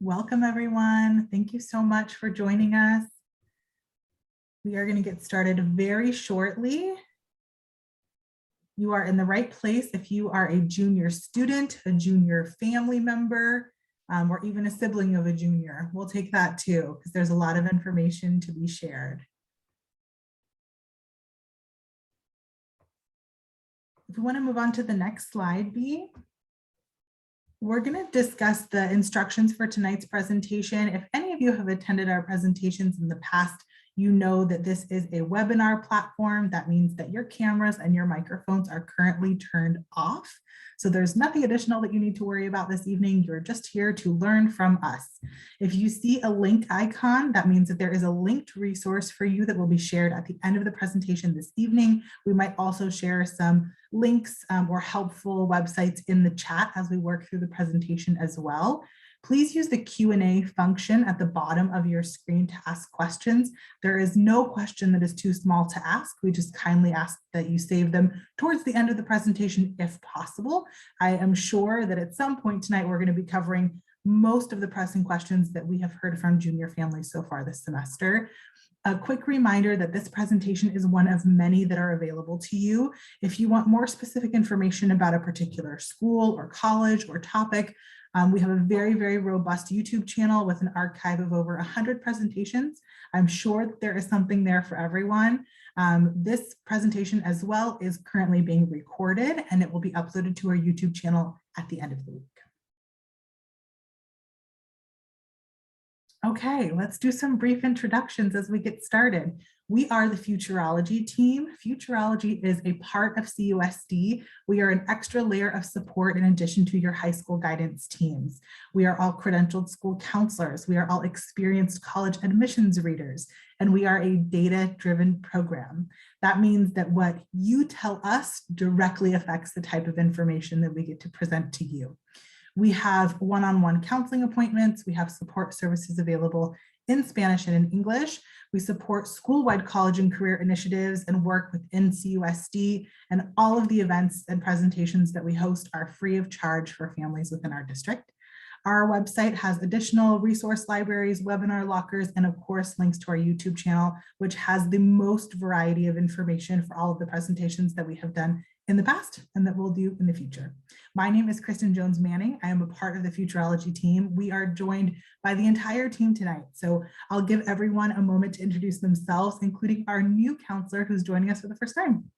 Welcome, everyone. Thank you so much for joining us. We are going to get started very shortly. You are in the right place if you are a junior student, a junior family member, or even a sibling of a junior. We'll take that too, because there's a lot of information to be shared. If we want to move on to the next slide, B. We're going to discuss the instructions for tonight's presentation. If any of you have attended our presentations in the past, you know that this is a webinar platform. That means that your cameras and your microphones are currently turned off. So there's nothing additional that you need to worry about this evening. You're just here to learn from us. If you see a link icon, that means that there is a linked resource for you that will be shared at the end of the presentation this evening. We might also share some links or helpful websites in the chat as we work through the presentation as well. Please use the Q&A function at the bottom of your screen to ask questions. There is no question that is too small to ask. We just kindly ask that you save them towards the end of the presentation if possible. I am sure that at some point tonight we're going to be covering most of the pressing questions that we have heard from junior families so far this semester. A quick reminder that this presentation is one of many that are available to you. If you want more specific information about a particular school or college or topic, we have a very, very robust YouTube channel with an archive of over 100 presentations. I'm sure that there is something there for everyone. This presentation as well is currently being recorded and it will be uploaded to our YouTube channel at the end of the week. Okay, let's do some brief introductions as we get started. We are the Futureology team. Futureology is a part of CUSD. We are an extra layer of support in addition to your high school guidance teams. We are all credentialed school counselors. We are all experienced college admissions readers, and we are a data-driven program. That means that what you tell us directly affects the type of information that we get to present to you. We have one-on-one counseling appointments. We have support services available in Spanish and in English. We support school-wide college and career initiatives and work within CUSD, and all of the events and presentations that we host are free of charge for families within our district. Our website has additional resource libraries, webinar lockers, and of course, links to our YouTube channel, which has the most variety of information for all of the presentations that we have done in the past and that we'll do in the future. My name is Kristen Jones Manning. I am a part of the Futureology team. We are joined by the entire team tonight. So I'll give everyone a moment to introduce themselves, including our new counselor who's joining us for the first time.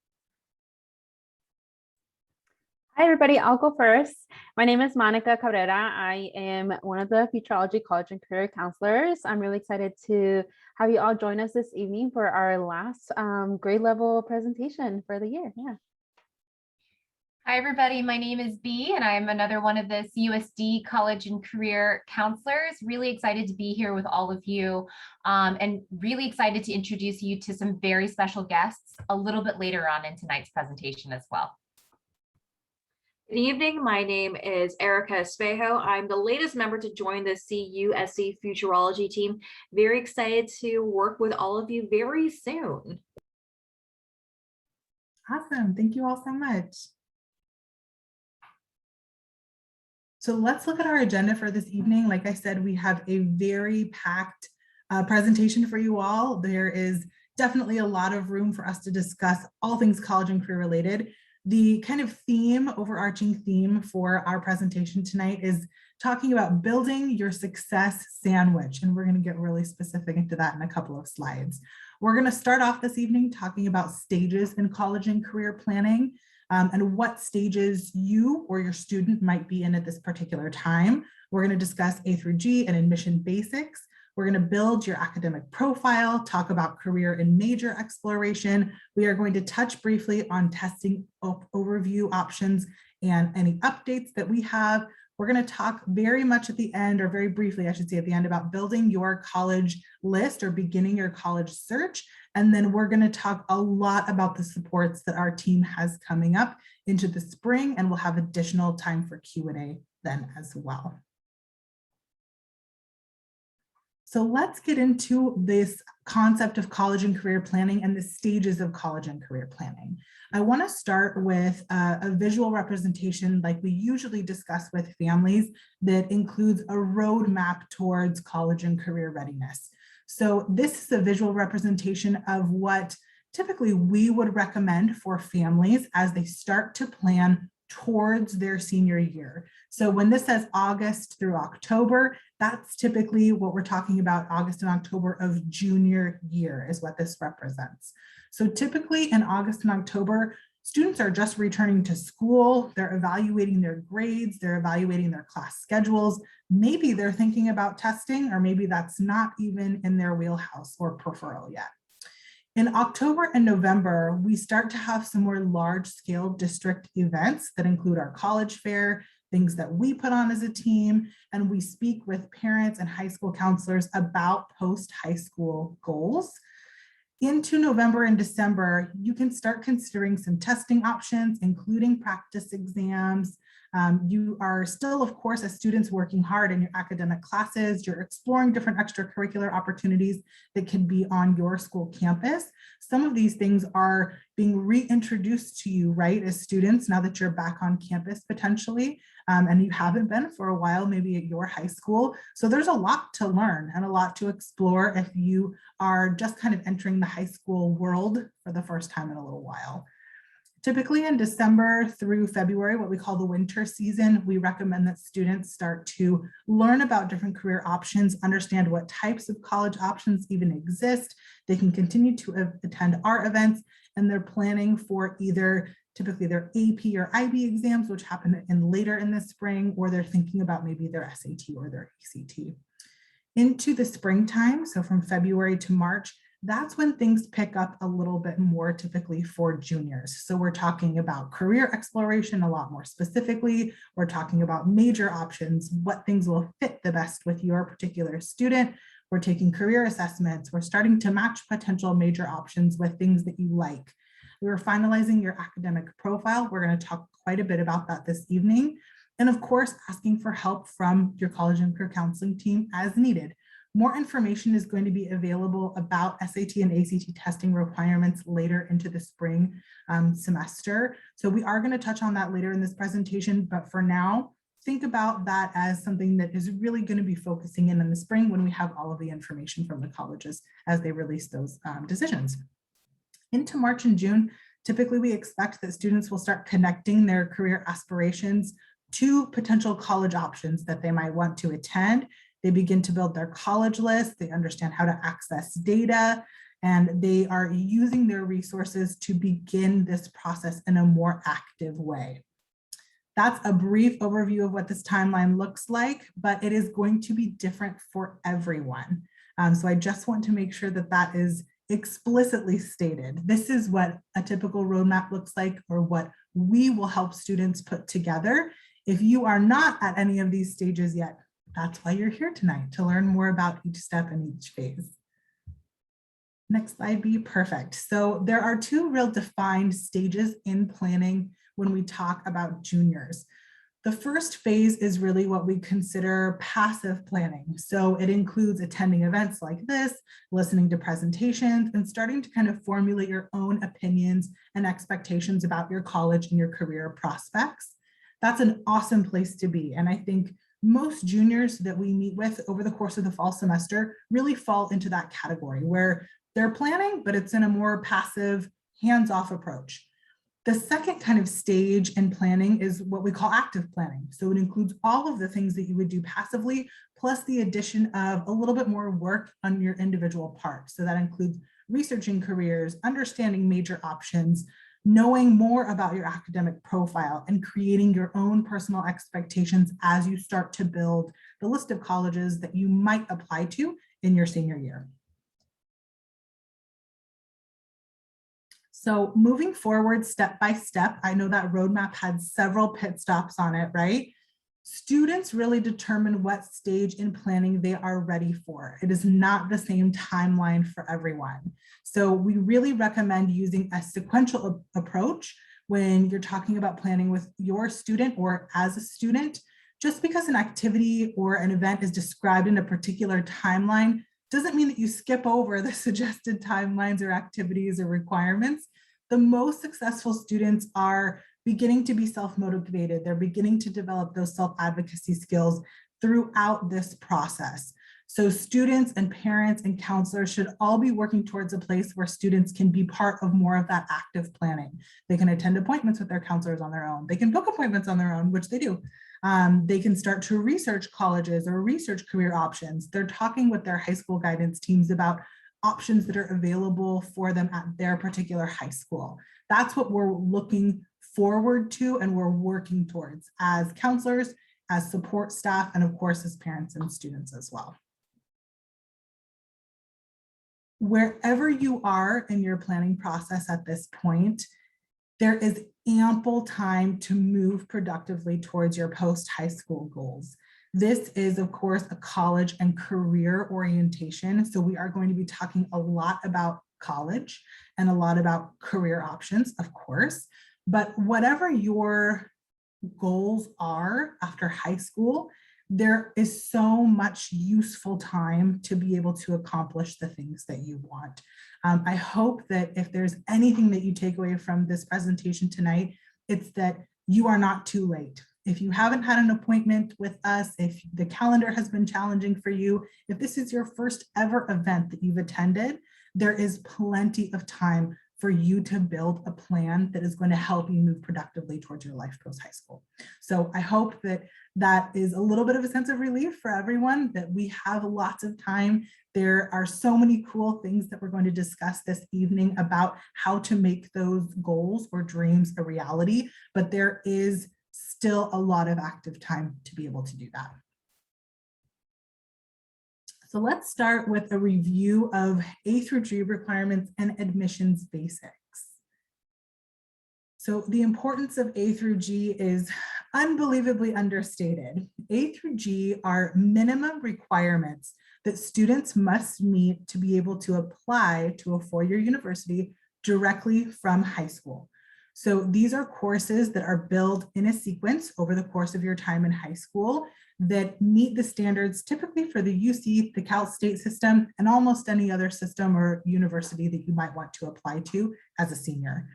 Hi, everybody. I'll go first. My name is Monica Cabrera. I am one of the Futureology College and Career Counselors. I'm really excited to have you all join us this evening for our last grade level presentation for the year. Yeah. Hi, everybody. My name is Bea, and I'm another one of the CUSD College and Career Counselors. Really excited to be here with all of you, and really excited to introduce you to some very special guests a little bit later on in tonight's presentation as well. Good evening. My name is Erica Espejo. I'm the latest member to join the CUSD-Futureology team. Very excited to work with all of you very soon. Awesome. Thank you all so much. So let's look at our agenda for this evening. Like I said, we have a very packed presentation for you all. There is definitely a lot of room for us to discuss all things college and career related. The kind of theme, overarching theme for our presentation tonight is talking about building your success sandwich. And we're going to get really specific into that in a couple of slides. We're going to start off this evening talking about stages in college and career planning. And what stages you or your student might be in at this particular time. We're going to discuss A through G and admission basics. We're going to build your academic profile, talk about career and major exploration. We are going to touch briefly on testing overview options and any updates that we have. We're going to talk very much at the end, or very briefly, I should say, at the end, about building your college list or beginning your college search. And then we're going to talk a lot about the supports that our team has coming up into the spring, and we'll have additional time for Q&A then as well. So let's get into this concept of college and career planning and the stages of college and career planning. I want to start with a visual representation like we usually discuss with families that includes a roadmap towards college and career readiness. So this is a visual representation of what typically we would recommend for families as they start to plan towards their senior year. So when this says August through October, that's typically what we're talking about. August and October of junior year is what this represents. So typically in August and October, students are just returning to school, they're evaluating their grades, they're evaluating their class schedules, maybe they're thinking about testing, or maybe that's not even in their wheelhouse or peripheral yet. In October and November, we start to have some more large-scale district events that include our college fair, things that we put on as a team, and we speak with parents and high school counselors about post-high school goals. Into November and December, you can start considering some testing options, including practice exams. You are still, of course, as students working hard in your academic classes, you're exploring different extracurricular opportunities that can be on your school campus. Some of these things are being reintroduced to you, right, as students, now that you're back on campus potentially, and you haven't been for a while, maybe at your high school. So there's a lot to learn and a lot to explore if you are just kind of entering the high school world for the first time in a little while. Typically in December through February, what we call the winter season, we recommend that students start to learn about different career options, understand what types of college options even exist. They can continue to attend our events, and they're planning for either typically their AP or IB exams, which happen later in the spring, or they're thinking about maybe their SAT or their ACT. Into the springtime, so from February to March, that's when things pick up a little bit more typically for juniors. So we're talking about career exploration a lot more specifically. We're talking about major options, what things will fit the best with your particular student. We're taking career assessments. We're starting to match potential major options with things that you like. We're finalizing your academic profile. We're going to talk quite a bit about that this evening. And of course, asking for help from your college and career counseling team as needed. More information is going to be available about SAT and ACT testing requirements later into the spring semester. So we are going to touch on that later in this presentation, but for now, think about that as something that is really going to be focusing in the spring when we have all of the information from the colleges as they release those decisions. Into March and June, typically we expect that students will start connecting their career aspirations to potential college options that they might want to attend. They begin to build their college list, they understand how to access data, and they are using their resources to begin this process in a more active way. That's a brief overview of what this timeline looks like, but it is going to be different for everyone. So I just want to make sure that that is explicitly stated. This is what a typical roadmap looks like, or what we will help students put together. If you are not at any of these stages yet, that's why you're here tonight, to learn more about each step and each phase. Next slide, be perfect. So there are two real defined stages in planning when we talk about juniors. The first phase is really what we consider passive planning. So it includes attending events like this, listening to presentations, and starting to kind of formulate your own opinions and expectations about your college and your career prospects. That's an awesome place to be. And I think most juniors that we meet with over the course of the fall semester really fall into that category where they're planning, but it's in a more passive, hands-off approach. The second kind of stage in planning is what we call active planning. So it includes all of the things that you would do passively, plus the addition of a little bit more work on your individual part. So that includes researching careers, understanding major options, knowing more about your academic profile, and creating your own personal expectations as you start to build the list of colleges that you might apply to in your senior year. So moving forward step by step, I know that roadmap had several pit stops on it, right? Students really determine what stage in planning they are ready for. It is not the same timeline for everyone. So we really recommend using a sequential approach when you're talking about planning with your student or as a student Just because an activity or an event is described in a particular timeline doesn't mean that you skip over the suggested timelines or activities or requirements. The most successful students are beginning to be self-motivated. They're beginning to develop those self-advocacy skills throughout this process. So students and parents and counselors should all be working towards a place where students can be part of more of that active planning. They can attend appointments with their counselors on their own. They can book appointments on their own, which they do. They can start to research colleges or research career options. They're talking with their high school guidance teams about options that are available for them at their particular high school. That's what we're looking forward to and we're working towards as counselors, as support staff, and of course, as parents and students as well. Wherever you are in your planning process at this point, there is ample time to move productively towards your post-high school goals. This is, of course, a college and career orientation. So we are going to be talking a lot about college and a lot about career options, of course. But whatever your goals are after high school, there is so much useful time to be able to accomplish the things that you want. I hope that if there's anything that you take away from this presentation tonight, it's that you are not too late. If you haven't had an appointment with us, if the calendar has been challenging for you, if this is your first ever event that you've attended, there is plenty of time for you to build a plan that is going to help you move productively towards your life post high school. So I hope that that is a little bit of a sense of relief for everyone, that we have lots of time. There are so many cool things that we're going to discuss this evening about how to make those goals or dreams a reality, but there is still a lot of active time to be able to do that. So let's start with a review of A through G requirements and admissions basics. So the importance of A through G is unbelievably understated. A through G are minimum requirements that students must meet to be able to apply to a four-year university directly from high school. So these are courses that are built in a sequence over the course of your time in high school that meet the standards typically for the UC, the Cal State system, and almost any other system or university that you might want to apply to as a senior.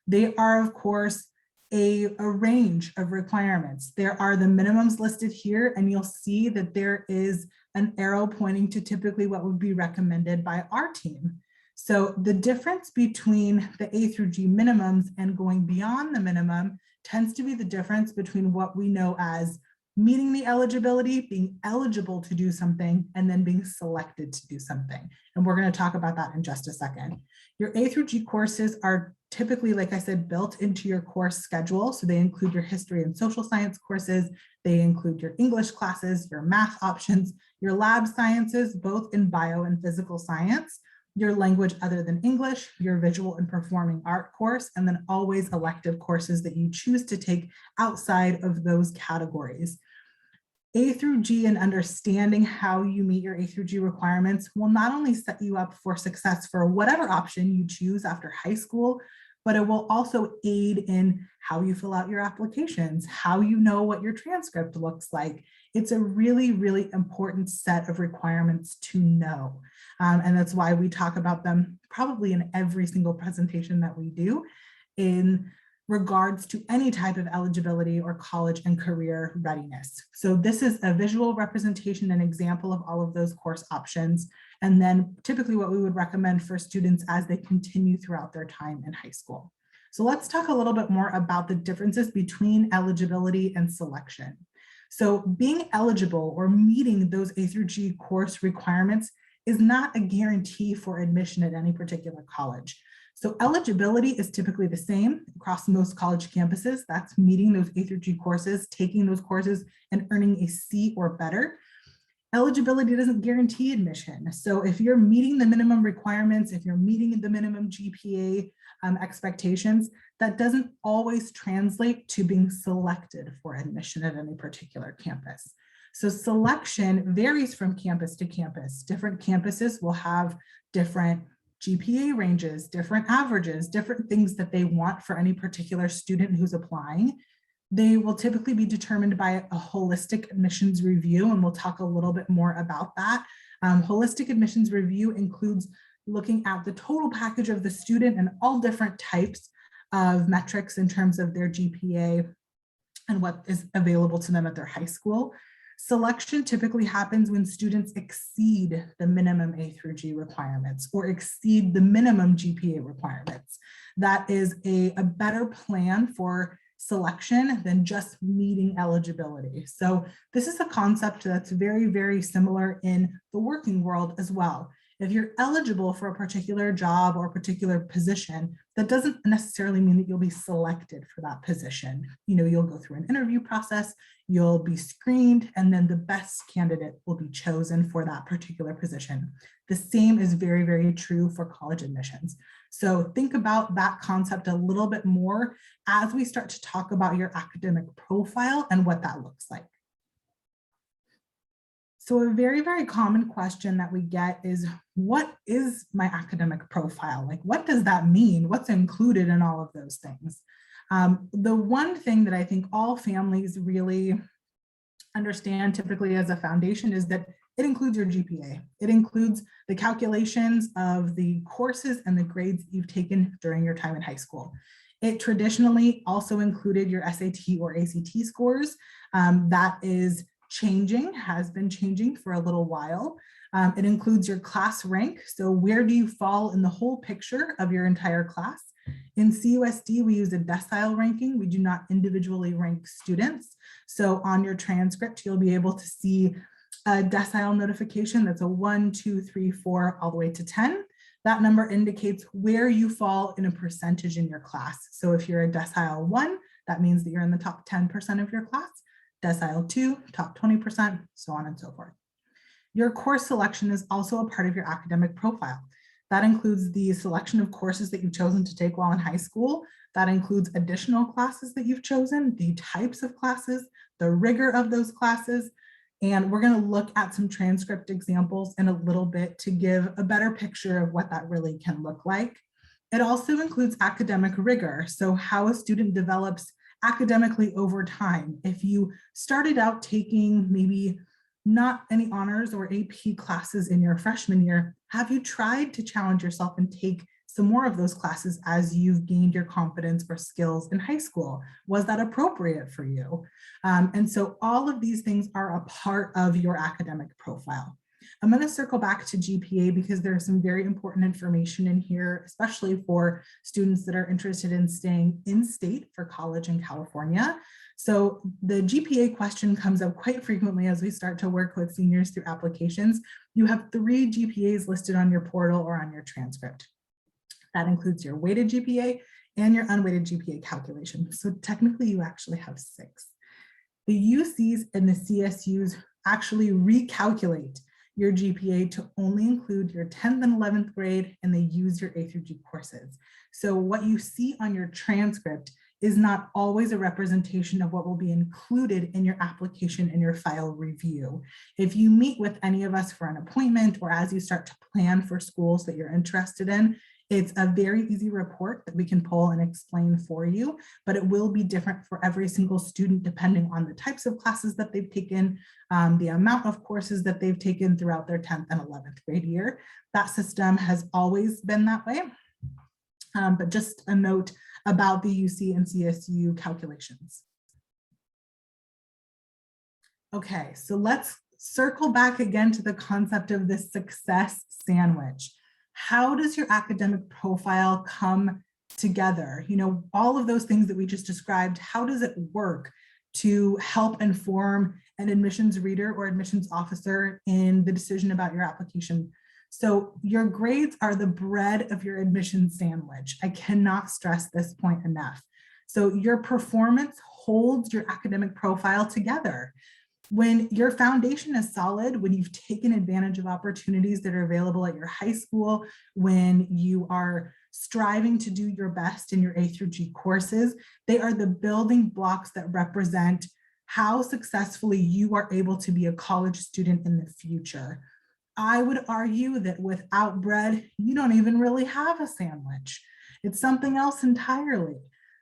They are, of course, a range of requirements. There are the minimums listed here, and you'll see that there is an arrow pointing to typically what would be recommended by our team. So the difference between the A through G minimums and going beyond the minimum tends to be the difference between what we know as meeting the eligibility, being eligible to do something, and then being selected to do something. And we're going to talk about that in just a second. Your A through G courses are typically, like I said, built into your course schedule. So they include your history and social science courses. They include your English classes, your math options, your lab sciences, both in bio and physical science, your language other than English, your visual and performing art course, and then always elective courses that you choose to take outside of those categories. A through G and understanding how you meet your A through G requirements will not only set you up for success for whatever option you choose after high school, but it will also aid in how you fill out your applications, how you know what your transcript looks like. It's a really, really important set of requirements to know. And that's why we talk about them probably in every single presentation that we do in regards to any type of eligibility or college and career readiness. So this is a visual representation and example of all of those course options. And then typically what we would recommend for students as they continue throughout their time in high school. So let's talk a little bit more about the differences between eligibility and selection. So being eligible or meeting those A through G course requirements is not a guarantee for admission at any particular college. So eligibility is typically the same across most college campuses. That's meeting those A through G courses, taking those courses and earning a C or better. Eligibility doesn't guarantee admission. So if you're meeting the minimum requirements, if you're meeting the minimum GPA expectations, that doesn't always translate to being selected for admission at any particular campus. So selection varies from campus to campus. Different campuses will have different GPA ranges, different averages, different things that they want for any particular student who's applying. They will typically be determined by a holistic admissions review, and we'll talk a little bit more about that. Holistic admissions review includes looking at the total package of the student and all different types of metrics in terms of their GPA and what is available to them at their high school. Selection typically happens when students exceed the minimum A through G requirements or exceed the minimum GPA requirements. That is a better plan for selection than just meeting eligibility. So this is a concept that's very, very similar in the working world as well. If you're eligible for a particular job or a particular position, that doesn't necessarily mean that you'll be selected for that position. You know, you'll go through an interview process, you'll be screened, and then the best candidate will be chosen for that particular position. The same is very, very true for college admissions. So think about that concept a little bit more as we start to talk about your academic profile and what that looks like. So a very, very common question that we get is, what is my academic profile? Like, what does that mean? What's included in all of those things? The one thing that I think all families really understand typically as a foundation is that it includes your GPA. It includes the calculations of the courses and the grades that you've taken during your time in high school. It traditionally also included your SAT or ACT scores. That is changing, has been changing for a little while. It includes your class rank. So where do you fall in the whole picture of your entire class? In CUSD, we use a decile ranking. We do not individually rank students. So on your transcript, you'll be able to see a decile notification that's a 1, 2, 3, 4, all the way to 10. That number indicates where you fall in a percentage in your class. So if you're a decile 1, that means that you're in the top 10% of your class. Decile 2, top 20%, so on and so forth. Your course selection is also a part of your academic profile. That includes the selection of courses that you've chosen to take while in high school. That includes additional classes that you've chosen, the types of classes, the rigor of those classes. And we're going to look at some transcript examples in a little bit to give a better picture of what that really can look like. It also includes academic rigor, so how a student develops academically over time. If you started out taking maybe not any honors or AP classes in your freshman year, have you tried to challenge yourself and take some more of those classes as you've gained your confidence or skills in high school? Was that appropriate for you? And so all of these things are a part of your academic profile. I'm going to circle back to GPA because there's some very important information in here, especially for students that are interested in staying in state for college in California. So the GPA question comes up quite frequently as we start to work with seniors through applications. You have 3 GPAs listed on your portal or on your transcript. That includes your weighted GPA and your unweighted GPA calculation. So technically you actually have 6. The UCs and the CSUs actually recalculate your GPA to only include your 10th and 11th grade, and they use your A through G courses. So what you see on your transcript is not always a representation of what will be included in your application and your file review. If you meet with any of us for an appointment or as you start to plan for schools that you're interested in, it's a very easy report that we can pull and explain for you, but it will be different for every single student depending on the types of classes that they've taken, the amount of courses that they've taken throughout their 10th and 11th grade year. That system has always been that way, but just a note about the UC and CSU calculations. Okay, so let's circle back again to the concept of this success sandwich. How does your academic profile come together? You know, all of those things that we just described, how does it work to help inform an admissions reader or admissions officer in the decision about your application? So your grades are the bread of your admissions sandwich. I cannot stress this point enough. So your performance holds your academic profile together. When your foundation is solid, when you've taken advantage of opportunities that are available at your high school, when you are striving to do your best in your A through G courses, they are the building blocks that represent how successfully you are able to be a college student in the future. I would argue that without bread, you don't even really have a sandwich. It's something else entirely.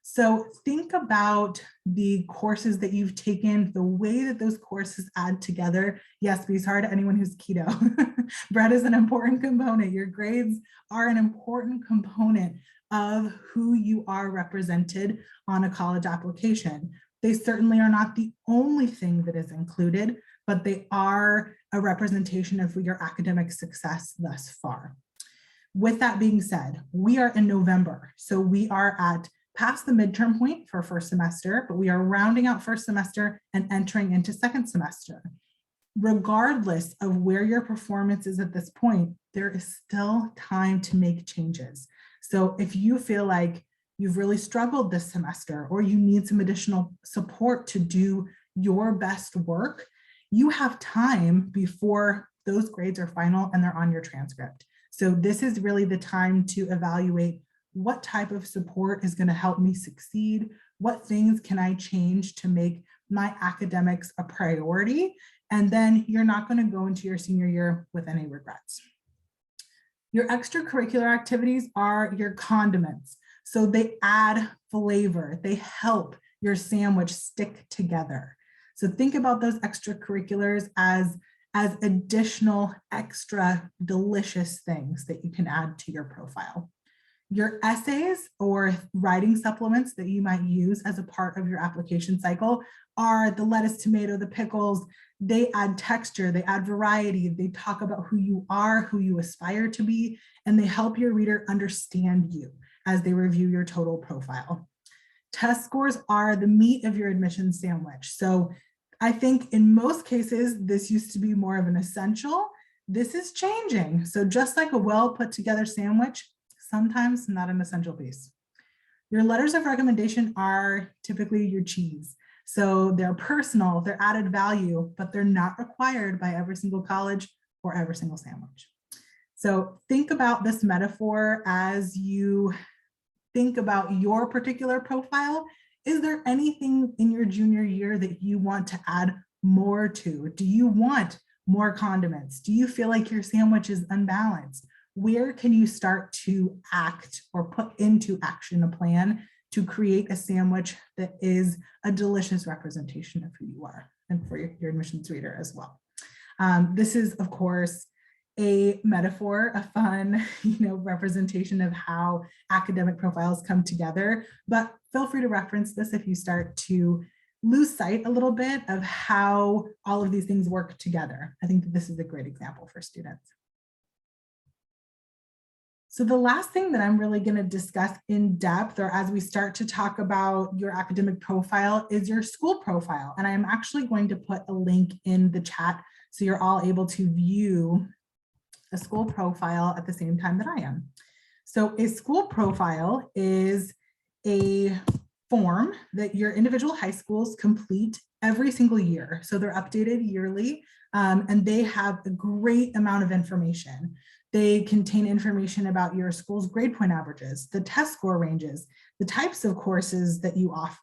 So think about the courses that you've taken, the way that those courses add together. Yes, be hard to anyone who's keto. Bread is an important component. Your grades are an important component of who you are represented on a college application. They certainly are not the only thing that is included, but they are a representation of your academic success thus far. With that being said, we are in November, so we are at past the midterm point for first semester, but we are rounding out first semester and entering into second semester. Regardless of where your performance is at this point, there is still time to make changes. So if you feel like you've really struggled this semester or you need some additional support to do your best work, you have time before those grades are final and they're on your transcript. So this is really the time to evaluate what type of support is going to help me succeed, what things can I change to make my academics a priority, and then you're not going to go into your senior year with any regrets. Your extracurricular activities are your condiments. So they add flavor, they help your sandwich stick together. So think about those extracurriculars as additional extra delicious things that you can add to your profile. Your essays or writing supplements that you might use as a part of your application cycle are the lettuce, tomato, the pickles. They add texture, they add variety, they talk about who you are, who you aspire to be, and they help your reader understand you as they review your total profile. Test scores are the meat of your admission sandwich. So I think in most cases, this used to be more of an essential. This is changing. So just like a well put together sandwich, sometimes not an essential piece. Your letters of recommendation are typically your cheese. So they're personal, they're added value, but they're not required by every single college or every single sandwich. So think about this metaphor as you think about your particular profile. Is there anything in your junior year that you want to add more to? Do you want more condiments? Do you feel like your sandwich is unbalanced? Where can you start to act or put into action a plan to create a sandwich that is a delicious representation of who you are and for your admissions reader as well? This is, of course, a metaphor, a fun, representation of how academic profiles come together, but feel free to reference this if you start to lose sight a little bit of how all of these things work together. I think that this is a great example for students. So the last thing that I'm really going to discuss in depth, or as we start to talk about your academic profile, is your school profile. And I'm actually going to put a link in the chat so you're all able to view a school profile at the same time that I am. So a school profile is a form that your individual high schools complete every single year. So they're updated yearly, and they have a great amount of information. They contain information about your school's grade point averages, the test score ranges, the types of courses that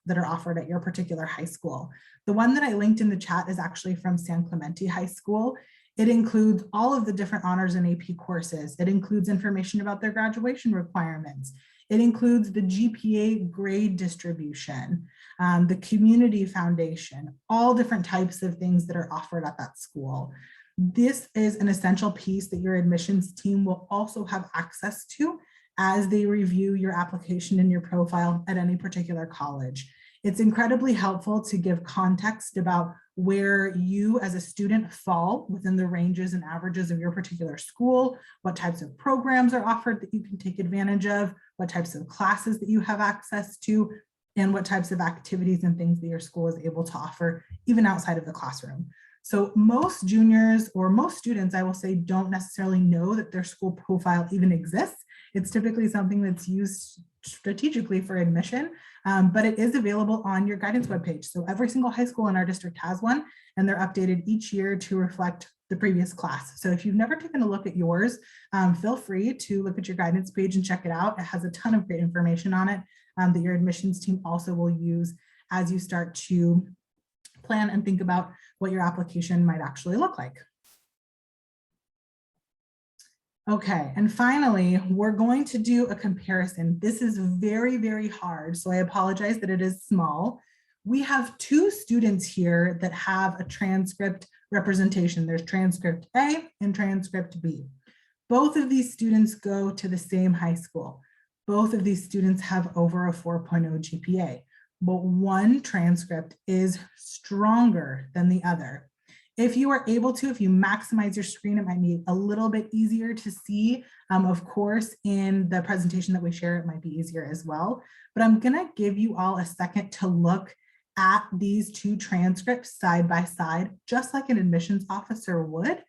that are offered at your particular high school. The one that I linked in the chat is actually from San Clemente High School. It includes all of the different honors and AP courses. It includes information about their graduation requirements. It includes the GPA grade distribution, the community foundation, all different types of things that are offered at that school. This is an essential piece that your admissions team will also have access to as they review your application and your profile at any particular college. It's incredibly helpful to give context about where you as a student fall within the ranges and averages of your particular school, what types of programs are offered that you can take advantage of, what types of classes that you have access to, and what types of activities and things that your school is able to offer even outside of the classroom. So most juniors or most students, I will say, don't necessarily know that their school profile even exists. It's typically something that's used strategically for admission, but it is available on your guidance webpage. So every single high school in our district has one, and they're updated each year to reflect the previous class. So if you've never taken a look at yours, feel free to look at your guidance page and check it out. It has a ton of great information on it that your admissions team also will use as you start to plan and think about what your application might actually look like. Okay, and finally, we're going to do a comparison. This is very, very hard, so I apologize that it is small. We have two students here that have a transcript representation. There's transcript A and transcript B. Both of these students go to the same high school. Both of these students have over a 4.0 GPA, but one transcript is stronger than the other. If you are able to, if you maximize your screen, it might be a little bit easier to see. Of course, in the presentation that we share, it might be easier as well. But I'm gonna give you all a second to look at these two transcripts side by side, just like an admissions officer would.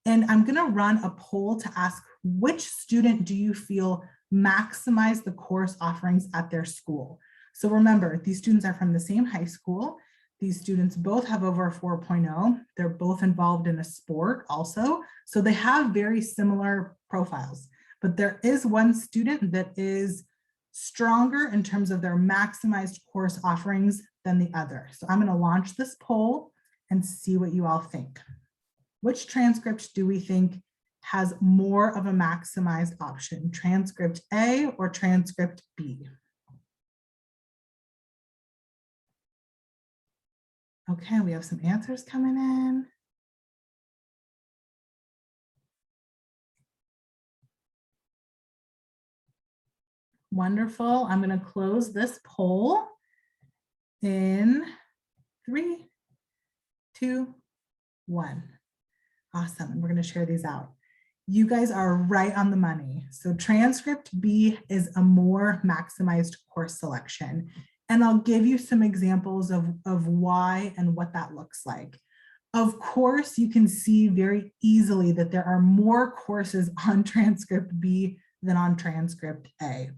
And I'm gonna run a poll to ask which student do you feel maximize the course offerings at their school? So remember, these students are from the same high school. These students both have over a 4.0. They're both involved in a sport also. So they have very similar profiles, but there is one student that is stronger in terms of their maximized course offerings than the other. So I'm going to launch this poll and see what you all think. Which transcript do we think has more of a maximized option, transcript A or transcript B? Okay, we have some answers coming in. Wonderful. I'm going to close this poll in 3, 2, 1. Awesome. And we're going to share these out. You guys are right on the money. So transcript B is a more maximized course selection. And I'll give you some examples of why and what that looks like. Of course, you can see very easily that there are more courses on transcript B than on transcript A.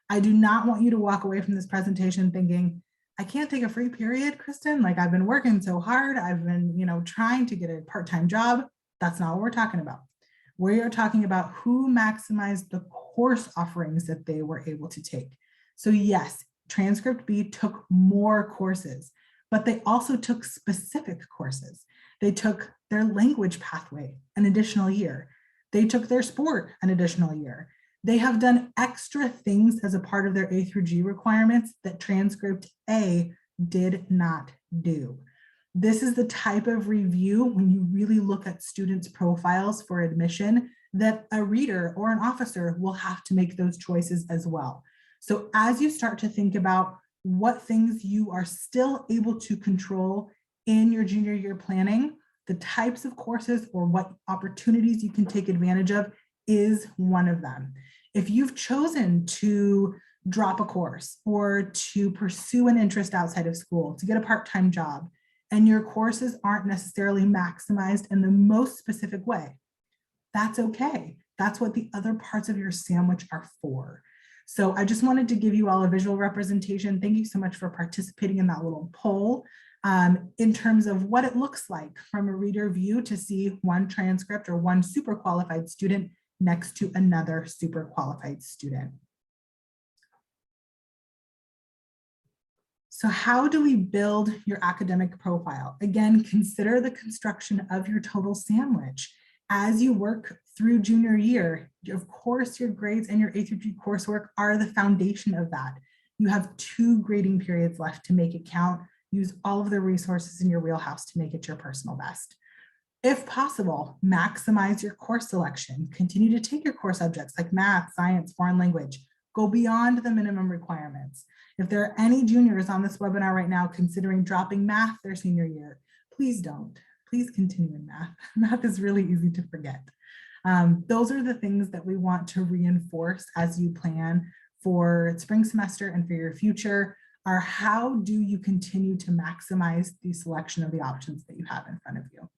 I do not want you to walk away from this presentation thinking, I can't take a free period, Kristen. Like I've been working so hard. I've been, trying to get a part-time job. That's not what we're talking about. We are talking about who maximized the course offerings that they were able to take. So yes, transcript B took more courses, but they also took specific courses. They took their language pathway an additional year. They took their sport an additional year. They have done extra things as a part of their A through G requirements that transcript A did not do. This is the type of review when you really look at students' profiles for admission that a reader or an officer will have to make those choices as well. So as you start to think about what things you are still able to control in your junior year planning, the types of courses or what opportunities you can take advantage of is one of them. If you've chosen to drop a course or to pursue an interest outside of school, to get a part-time job, and your courses aren't necessarily maximized in the most specific way, that's okay. That's what the other parts of your sandwich are for. So I just wanted to give you all a visual representation. Thank you so much for participating in that little poll in terms of what it looks like from a reader view to see one transcript or one super qualified student next to another super qualified student. So how do we build your academic profile? Again, consider the construction of your total sandwich. As you work through junior year, of course, your grades and your A through G coursework are the foundation of that. You have 2 grading periods left to make it count. Use all of the resources in your wheelhouse to make it your personal best. If possible, maximize your course selection. Continue to take your core subjects like math, science, foreign language. Go beyond the minimum requirements. If there are any juniors on this webinar right now considering dropping math their senior year, please don't. Please continue in math. Math is really easy to forget. Those are the things that we want to reinforce as you plan for spring semester and for your future, are how do you continue to maximize the selection of the options that you have in front of you.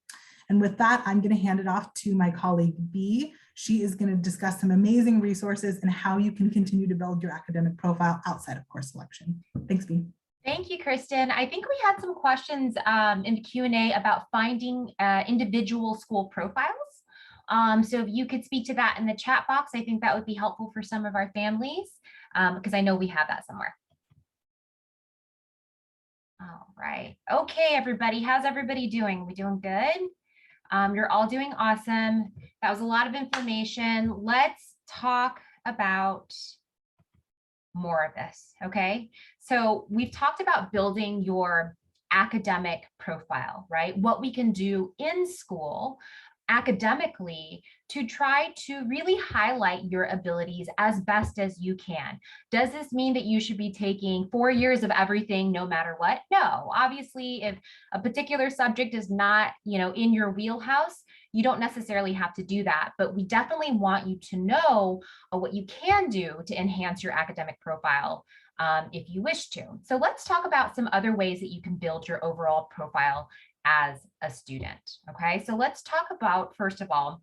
And with that, I'm going to hand it off to my colleague B. She is going to discuss some amazing resources and how you can continue to build your academic profile outside of course selection. Thanks, B. Thank you, Kristen. I think we had some questions in the Q&A about finding individual school profiles. So if you could speak to that in the chat box, I think that would be helpful for some of our families because I know we have that somewhere. All right. Okay, everybody. How's everybody doing? We doing good? You're all doing awesome. That was a lot of information. Let's talk about more of this, okay? So we've talked about building your academic profile, right? What we can do in school academically to try to really highlight your abilities as best as you can. Does this mean that you should be taking 4 years of everything no matter what? No, obviously, if a particular subject is not, in your wheelhouse, you don't necessarily have to do that, but we definitely want you to know what you can do to enhance your academic profile if you wish to. So let's talk about some other ways that you can build your overall profile as a student. Okay, so let's talk about, first of all,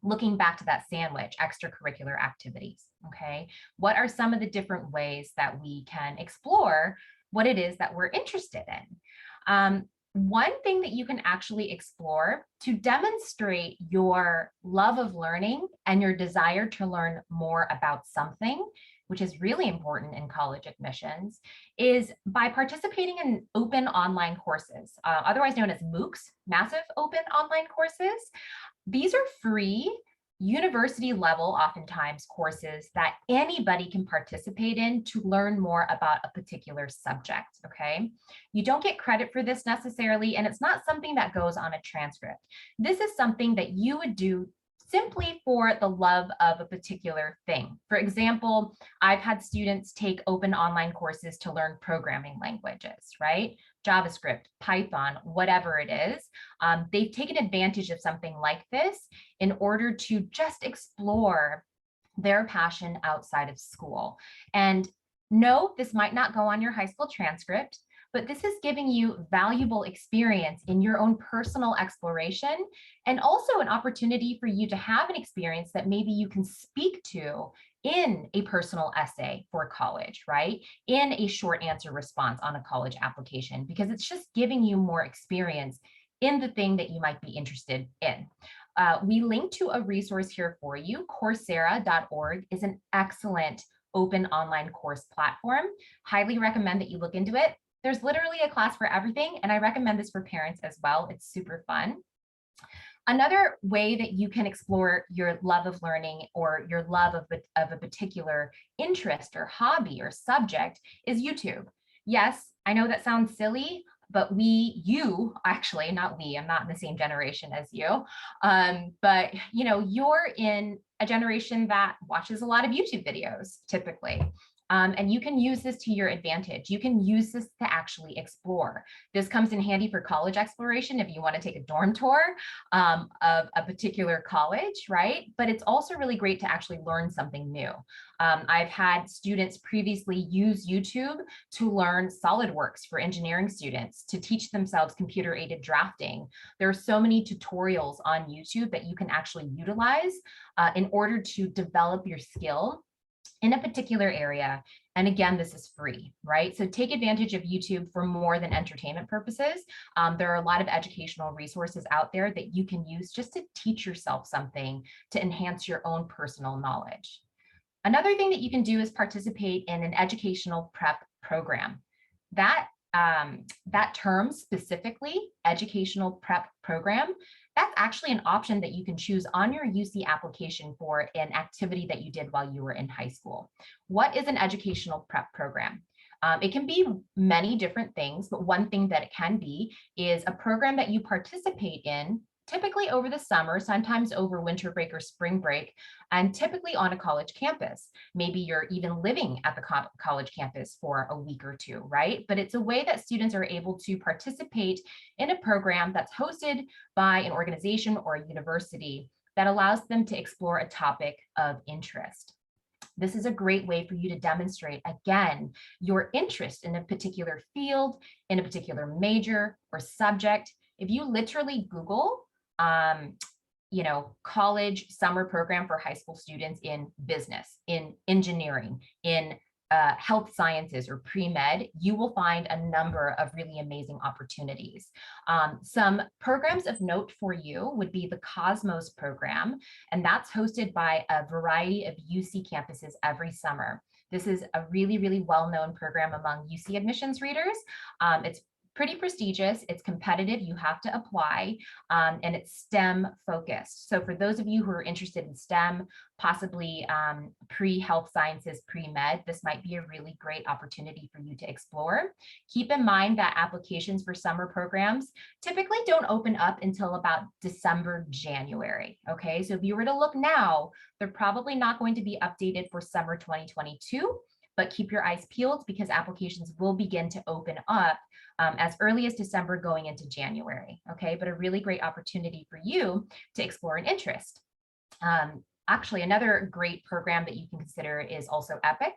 looking back to that sandwich, extracurricular activities. Okay, what are some of the different ways that we can explore what it is that we're interested in? One thing that you can actually explore to demonstrate your love of learning and your desire to learn more about something, which is really important in college admissions, is by participating in open online courses, otherwise known as MOOCs, massive open online courses. These are free, university level, oftentimes, courses that anybody can participate in to learn more about a particular subject, okay? You don't get credit for this necessarily, and it's not something that goes on a transcript. This is something that you would do simply for the love of a particular thing. For example, I've had students take open online courses to learn programming languages, right? JavaScript, Python, whatever it is. They've taken advantage of something like this in order to just explore their passion outside of school. And no, this might not go on your high school transcript, but this is giving you valuable experience in your own personal exploration, and also an opportunity for you to have an experience that maybe you can speak to in a personal essay for college, right? In a short answer response on a college application, because it's just giving you more experience in the thing that you might be interested in. We link to a resource here for you. Coursera.org is an excellent open online course platform. Highly recommend that you look into it. There's literally a class for everything, and I recommend this for parents as well. It's super fun. Another way that you can explore your love of learning or your love of a particular interest or hobby or subject is YouTube. Yes, I know that sounds silly, but actually, not we, I'm not in the same generation as you, but you're in a generation that watches a lot of YouTube videos typically. And you can use this to your advantage. You can use this to actually explore. This comes in handy for college exploration if you want to take a dorm tour of a particular college, right? But it's also really great to actually learn something new. I've had students previously use YouTube to learn SolidWorks for engineering students, to teach themselves computer-aided drafting. There are so many tutorials on YouTube that you can actually utilize in order to develop your skill in a particular area. And again, this is free, right? So take advantage of YouTube for more than entertainment purposes. There are a lot of educational resources out there that you can use just to teach yourself something to enhance your own personal knowledge. Another thing that you can do is participate in an educational prep program. That term specifically, educational prep program, that's actually an option that you can choose on your UC application for an activity that you did while you were in high school. What is an educational prep program? It can be many different things, but one thing that it can be is a program that you participate in, typically over the summer, sometimes over winter break or spring break, and typically on a college campus. Maybe you're even living at the college campus for a week or two, right? But it's a way that students are able to participate in a program that's hosted by an organization or a university that allows them to explore a topic of interest. This is a great way for you to demonstrate, again, your interest in a particular field, in a particular major or subject. If you literally Google, college summer program for high school students in business, in engineering, in health sciences or pre-med, you will find a number of really amazing opportunities. Some programs of note for you would be the Cosmos program, and that's hosted by a variety of UC campuses every summer. This is a really, really well-known program among UC admissions readers. It's pretty prestigious. It's competitive. You have to apply, and it's STEM focused. So for those of you who are interested in STEM, possibly pre-health sciences, pre-med, this might be a really great opportunity for you to explore. Keep in mind that applications for summer programs typically don't open up until about December, January. Okay, so if you were to look now, they're probably not going to be updated for summer 2022, but keep your eyes peeled because applications will begin to open up as early as December going into January. Okay, but a really great opportunity for you to explore an interest. Actually, another great program that you can consider is also EPIC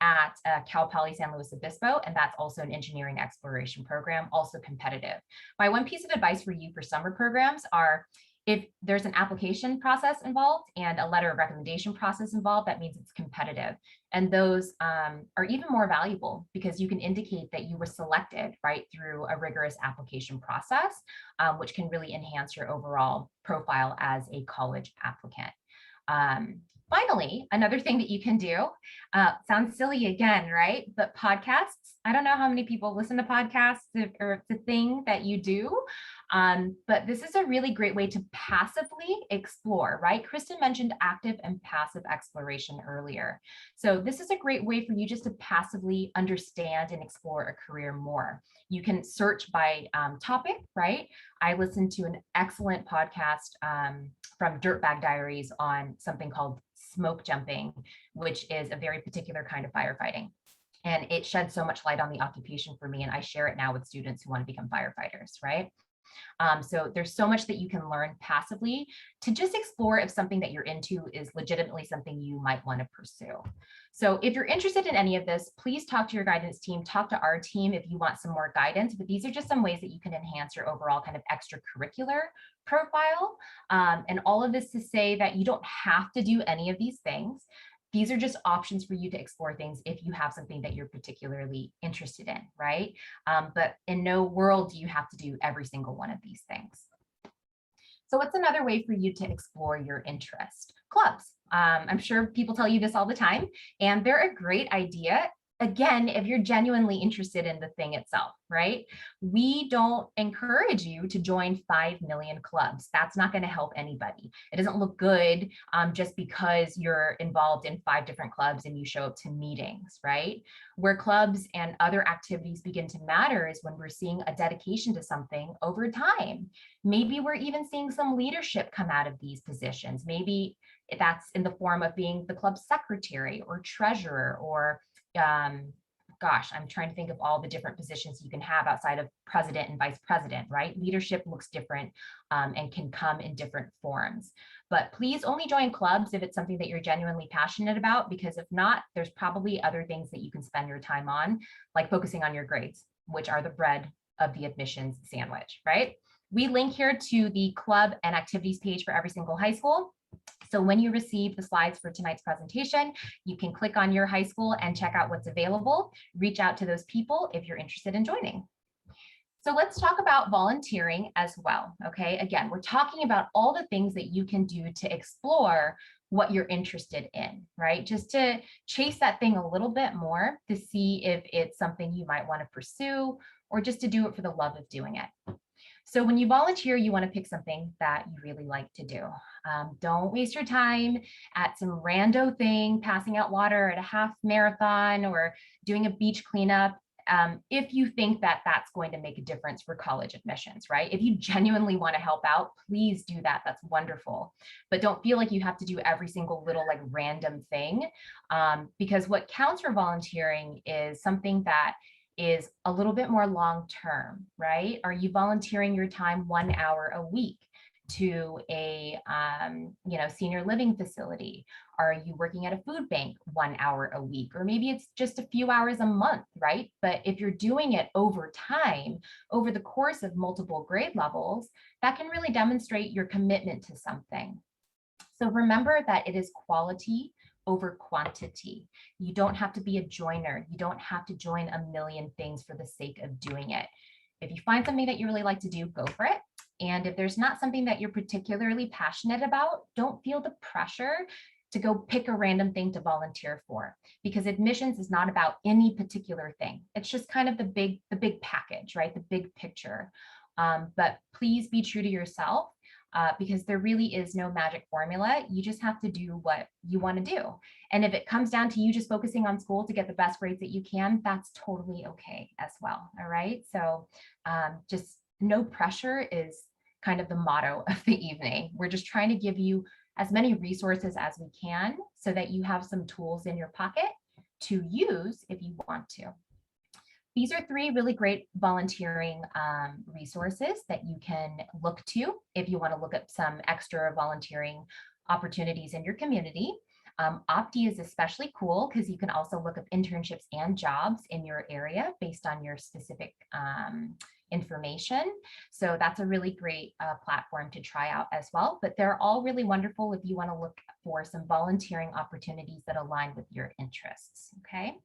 at Cal Poly San Luis Obispo, and that's also an engineering exploration program, also competitive. My one piece of advice for you for summer programs are, if there's an application process involved and a letter of recommendation process involved, that means it's competitive. And those are even more valuable because you can indicate that you were selected, right, through a rigorous application process, which can really enhance your overall profile as a college applicant. Finally, another thing that you can do, sounds silly again, right? But podcasts, I don't know how many people listen to podcasts or it's a thing that you do, but this is a really great way to passively explore, right? Kristen mentioned active and passive exploration earlier. So this is a great way for you just to passively understand and explore a career more. You can search by topic, right? I listened to an excellent podcast from Dirtbag Diaries on something called smoke jumping, which is a very particular kind of firefighting. And it shed so much light on the occupation for me. And I share it now with students who want to become firefighters, right? So there's so much that you can learn passively to just explore if something that you're into is legitimately something you might want to pursue. So if you're interested in any of this, please talk to your guidance team, talk to our team if you want some more guidance, but these are just some ways that you can enhance your overall kind of extracurricular profile. And all of this to say that you don't have to do any of these things. These are just options for you to explore things if you have something that you're particularly interested in, right? But in no world do you have to do every single one of these things. So what's another way for you to explore your interest? Clubs. I'm sure people tell you this all the time, and they're a great idea. Again, if you're genuinely interested in the thing itself, right? We don't encourage you to join 5 million clubs. That's not going to help anybody. It doesn't look good just because you're involved in 5 different clubs and you show up to meetings, right? Where clubs and other activities begin to matter is when we're seeing a dedication to something over time. Maybe we're even seeing some leadership come out of these positions. Maybe that's in the form of being the club secretary or treasurer or gosh, I'm trying to think of all the different positions you can have outside of president and vice president, right? Leadership looks different and can come in different forms. But please only join clubs if it's something that you're genuinely passionate about, because if not, there's probably other things that you can spend your time on, like focusing on your grades, which are the bread of the admissions sandwich, right? We link here to the club and activities page for every single high school. So when you receive the slides for tonight's presentation, you can click on your high school and check out what's available. Reach out to those people if you're interested in joining. So let's talk about volunteering as well. Okay, again, we're talking about all the things that you can do to explore what you're interested in, right? Just to chase that thing a little bit more to see if it's something you might want to pursue, or just to do it for the love of doing it. So when you volunteer, you want to pick something that you really like to do. Don't waste your time at some rando thing, passing out water at a half marathon or doing a beach cleanup. If you think that that's going to make a difference for college admissions, right? If you genuinely want to help out, please do that. That's wonderful. But don't feel like you have to do every single little like random thing, because what counts for volunteering is something that is a little bit more long-term, right? Are you volunteering your time 1 hour a week to a senior living facility? Are you working at a food bank 1 hour a week? Or maybe it's just a few hours a month, right? But if you're doing it over time, over the course of multiple grade levels, that can really demonstrate your commitment to something. So remember that it is quality over quantity. You don't have to be a joiner. You don't have to join a million things for the sake of doing it. If you find something that you really like to do, go for it. And if there's not something that you're particularly passionate about, don't feel the pressure to go pick a random thing to volunteer for, because admissions is not about any particular thing. It's just kind of the big package, right? The big picture. But please be true to yourself, because there really is no magic formula. You just have to do what you want to do. And if it comes down to you just focusing on school to get the best grades that you can, that's totally okay as well. All right. So just no pressure is kind of the motto of the evening. We're just trying to give you as many resources as we can so that you have some tools in your pocket to use if you want to. These are 3 really great volunteering resources that you can look to if you want to look at some extra volunteering opportunities in your community. Opti is especially cool because you can also look up internships and jobs in your area based on your specific information. So that's a really great platform to try out as well. But they're all really wonderful if you want to look for some volunteering opportunities that align with your interests. Okay.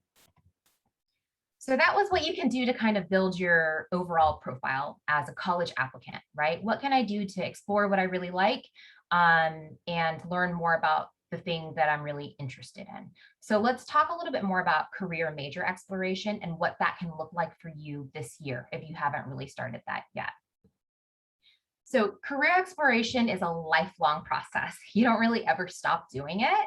So that was what you can do to kind of build your overall profile as a college applicant, right? What can I do to explore what I really like and learn more about the thing that I'm really interested in? So let's talk a little bit more about career major exploration and what that can look like for you this year if you haven't really started that yet. So career exploration is a lifelong process. You don't really ever stop doing it.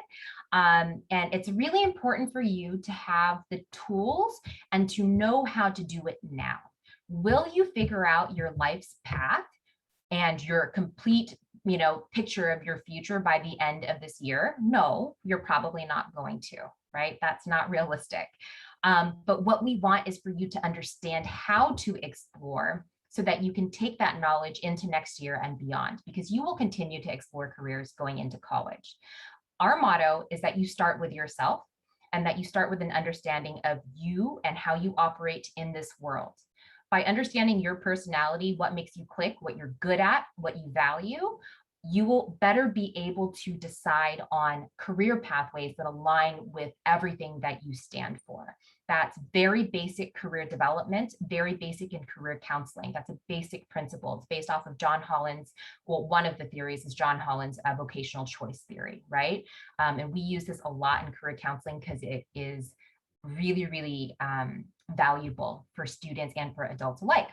And it's really important for you to have the tools and to know how to do it now. Will you figure out your life's path and your complete, picture of your future by the end of this year? No, you're probably not going to, right? That's not realistic. But what we want is for you to understand how to explore so that you can take that knowledge into next year and beyond, because you will continue to explore careers going into college. Our motto is that you start with yourself and that you start with an understanding of you and how you operate in this world. By understanding your personality, what makes you click, what you're good at, what you value, you will better be able to decide on career pathways that align with everything that you stand for. That's very basic career development, very basic in career counseling. That's a basic principle. It's based off of John Holland's, well, one of the theories is John Holland's vocational choice theory, right? And we use this a lot in career counseling because it is really, really valuable for students and for adults alike.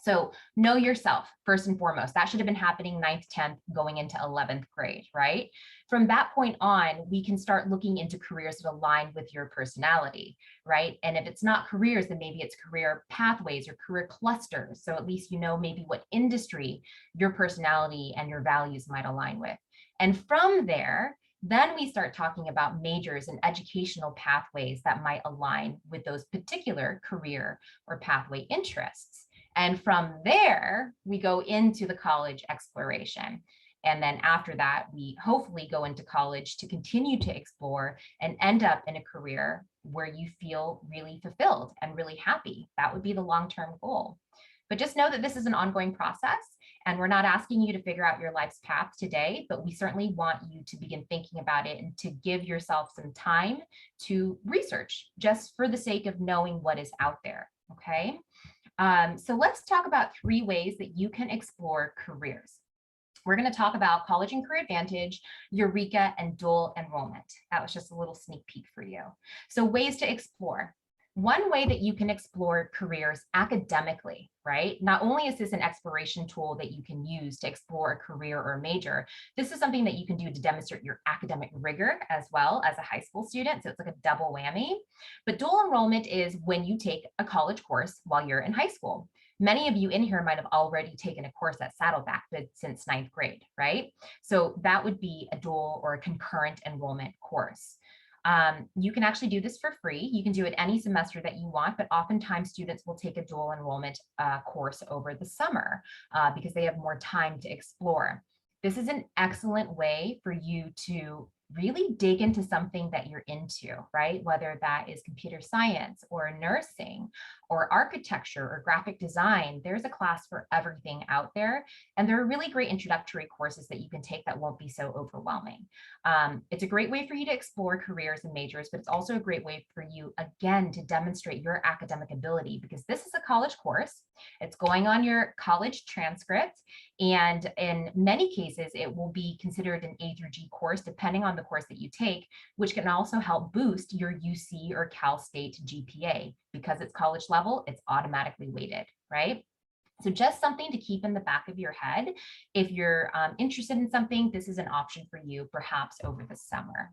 So know yourself first and foremost. That should have been happening 9th, 10th, going into 11th grade, right? From that point on, we can start looking into careers that align with your personality, right? And if it's not careers, then maybe it's career pathways or career clusters. So at least you know maybe what industry your personality and your values might align with. And from there, then we start talking about majors and educational pathways that might align with those particular career or pathway interests. And from there, we go into the college exploration. And then after that, we hopefully go into college to continue to explore and end up in a career where you feel really fulfilled and really happy. That would be the long-term goal. But just know that this is an ongoing process, and we're not asking you to figure out your life's path today, but we certainly want you to begin thinking about it and to give yourself some time to research just for the sake of knowing what is out there, okay? So let's talk about 3 ways that you can explore careers. We're going to talk about College and Career Advantage, Eureka, and dual enrollment. That was just a little sneak peek for you. So ways to explore. One way that you can explore careers academically, right? Not only is this an exploration tool that you can use to explore a career or a major, this is something that you can do to demonstrate your academic rigor as well as a high school student. So it's like a double whammy. But dual enrollment is when you take a college course while you're in high school. Many of you in here might have already taken a course at Saddleback since 9th grade, right? So that would be a dual or a concurrent enrollment course. You can actually do this for free. You can do it any semester that you want, but oftentimes students will take a dual enrollment course over the summer because they have more time to explore. This is an excellent way for you to really dig into something that you're into, right? Whether that is computer science or nursing or architecture or graphic design, there's a class for everything out there. And there are really great introductory courses that you can take that won't be so overwhelming. It's a great way for you to explore careers and majors, but it's also a great way for you, again, to demonstrate your academic ability, because this is a college course. It's going on your college transcript. And in many cases, it will be considered an A through G course, depending on the course that you take, which can also help boost your UC or Cal State GPA. Because it's college level, it's automatically weighted, right? So just something to keep in the back of your head. If you're interested in something, this is an option for you, perhaps over the summer.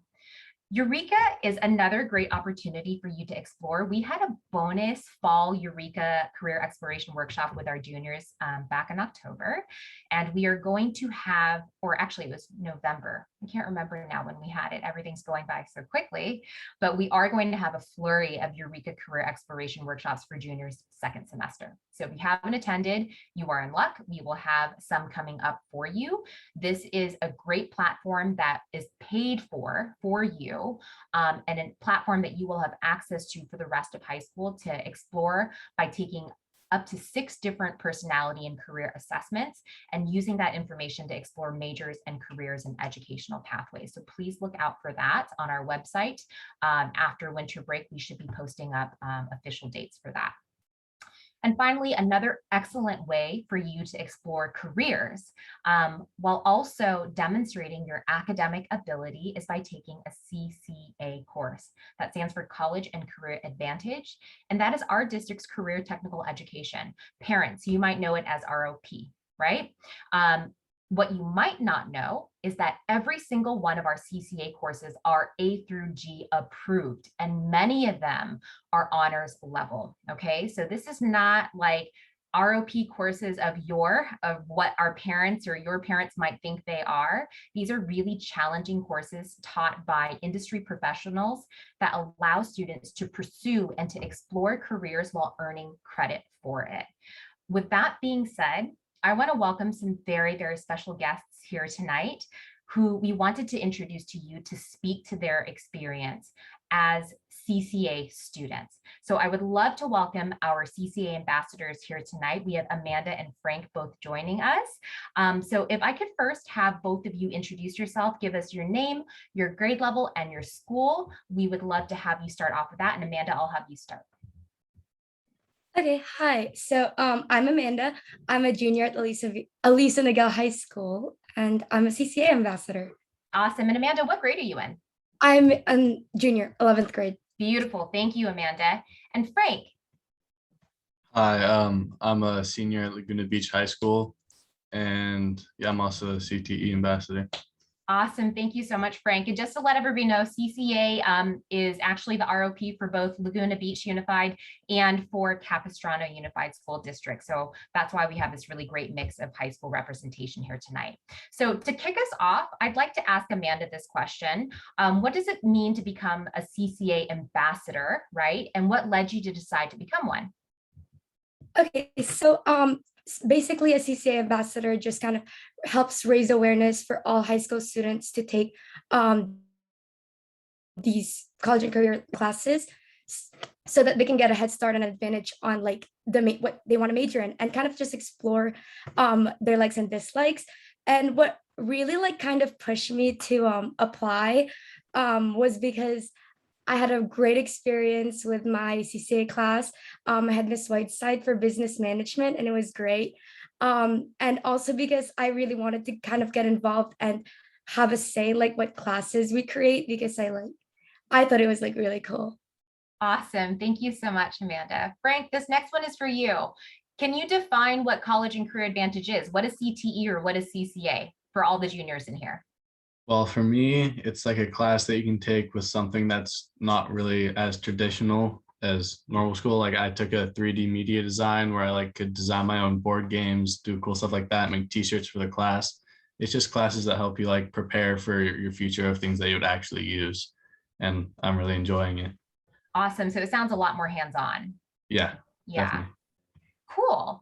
Eureka is another great opportunity for you to explore. We had a bonus fall Eureka career exploration workshop with our juniors back in October, and we are going to have, or actually it was November. I can't remember now when we had it. Everything's going by so quickly, but we are going to have a flurry of Eureka career exploration workshops for juniors second semester. So if you haven't attended, you are in luck. We will have some coming up for you. This is a great platform that is paid for you, and a platform that you will have access to for the rest of high school to explore by taking up to 6 different personality and career assessments and using that information to explore majors and careers and educational pathways. So please look out for that on our website. After winter break, we should be posting up official dates for that. And finally, another excellent way for you to explore careers while also demonstrating your academic ability is by taking a CCA course. That stands for College and Career Advantage. And that is our district's career technical education. Parents, you might know it as ROP, right? What you might not know is that every single one of our CCA courses are A through G approved, and many of them are honors level, okay? So this is not like ROP courses of what our parents or your parents might think they are. These are really challenging courses taught by industry professionals that allow students to pursue and to explore careers while earning credit for it. With that being said, I want to welcome some very, very special guests here tonight who we wanted to introduce to you to speak to their experience as CCA students. So I would love to welcome our CCA ambassadors here tonight. We have Amanda and Frank both joining us. So if I could first have both of you introduce yourself, give us your name, your grade level, and your school. We would love to have you start off with that. And Amanda, I'll have you start. Okay, hi. So I'm Amanda. I'm a junior at Elisa Niguel High School, and I'm a CCA ambassador. Awesome. And Amanda, what grade are you in? I'm a junior, 11th grade. Beautiful. Thank you, Amanda. And Frank. Hi, I'm a senior at Laguna Beach High School, and yeah, I'm also a CTE ambassador. Awesome. Thank you so much, Frank. And just to let everybody know, CCA is actually the ROP for both Laguna Beach Unified and for Capistrano Unified School District. So that's why we have this really great mix of high school representation here tonight. So to kick us off, I'd like to ask Amanda this question. What does it mean to become a CCA ambassador, right? And what led you to decide to become one? Okay, so basically a CCA ambassador just kind of helps raise awareness for all high school students to take these college and career classes so that they can get a head start and an advantage on like what they want to major in and kind of just explore their likes and dislikes. And what really like kind of pushed me to apply was because I had a great experience with my CCA class. I had Miss Whiteside for business management, and it was great. And also because I really wanted to kind of get involved and have a say like what classes we create, because I thought it was like really cool. Awesome. Thank you so much, Amanda. Frank, this next one is for you. Can you define what College and Career Advantage is? What is CTE or what is CCA for all the juniors in here? Well, for me, it's like a class that you can take with something that's not really as traditional as normal school. Like I took a 3D media design where I like could design my own board games, do cool stuff like that, make t-shirts for the class. It's just classes that help you like prepare for your future of things that you would actually use. And I'm really enjoying it. Awesome. So it sounds a lot more hands-on. Yeah. Definitely. Cool.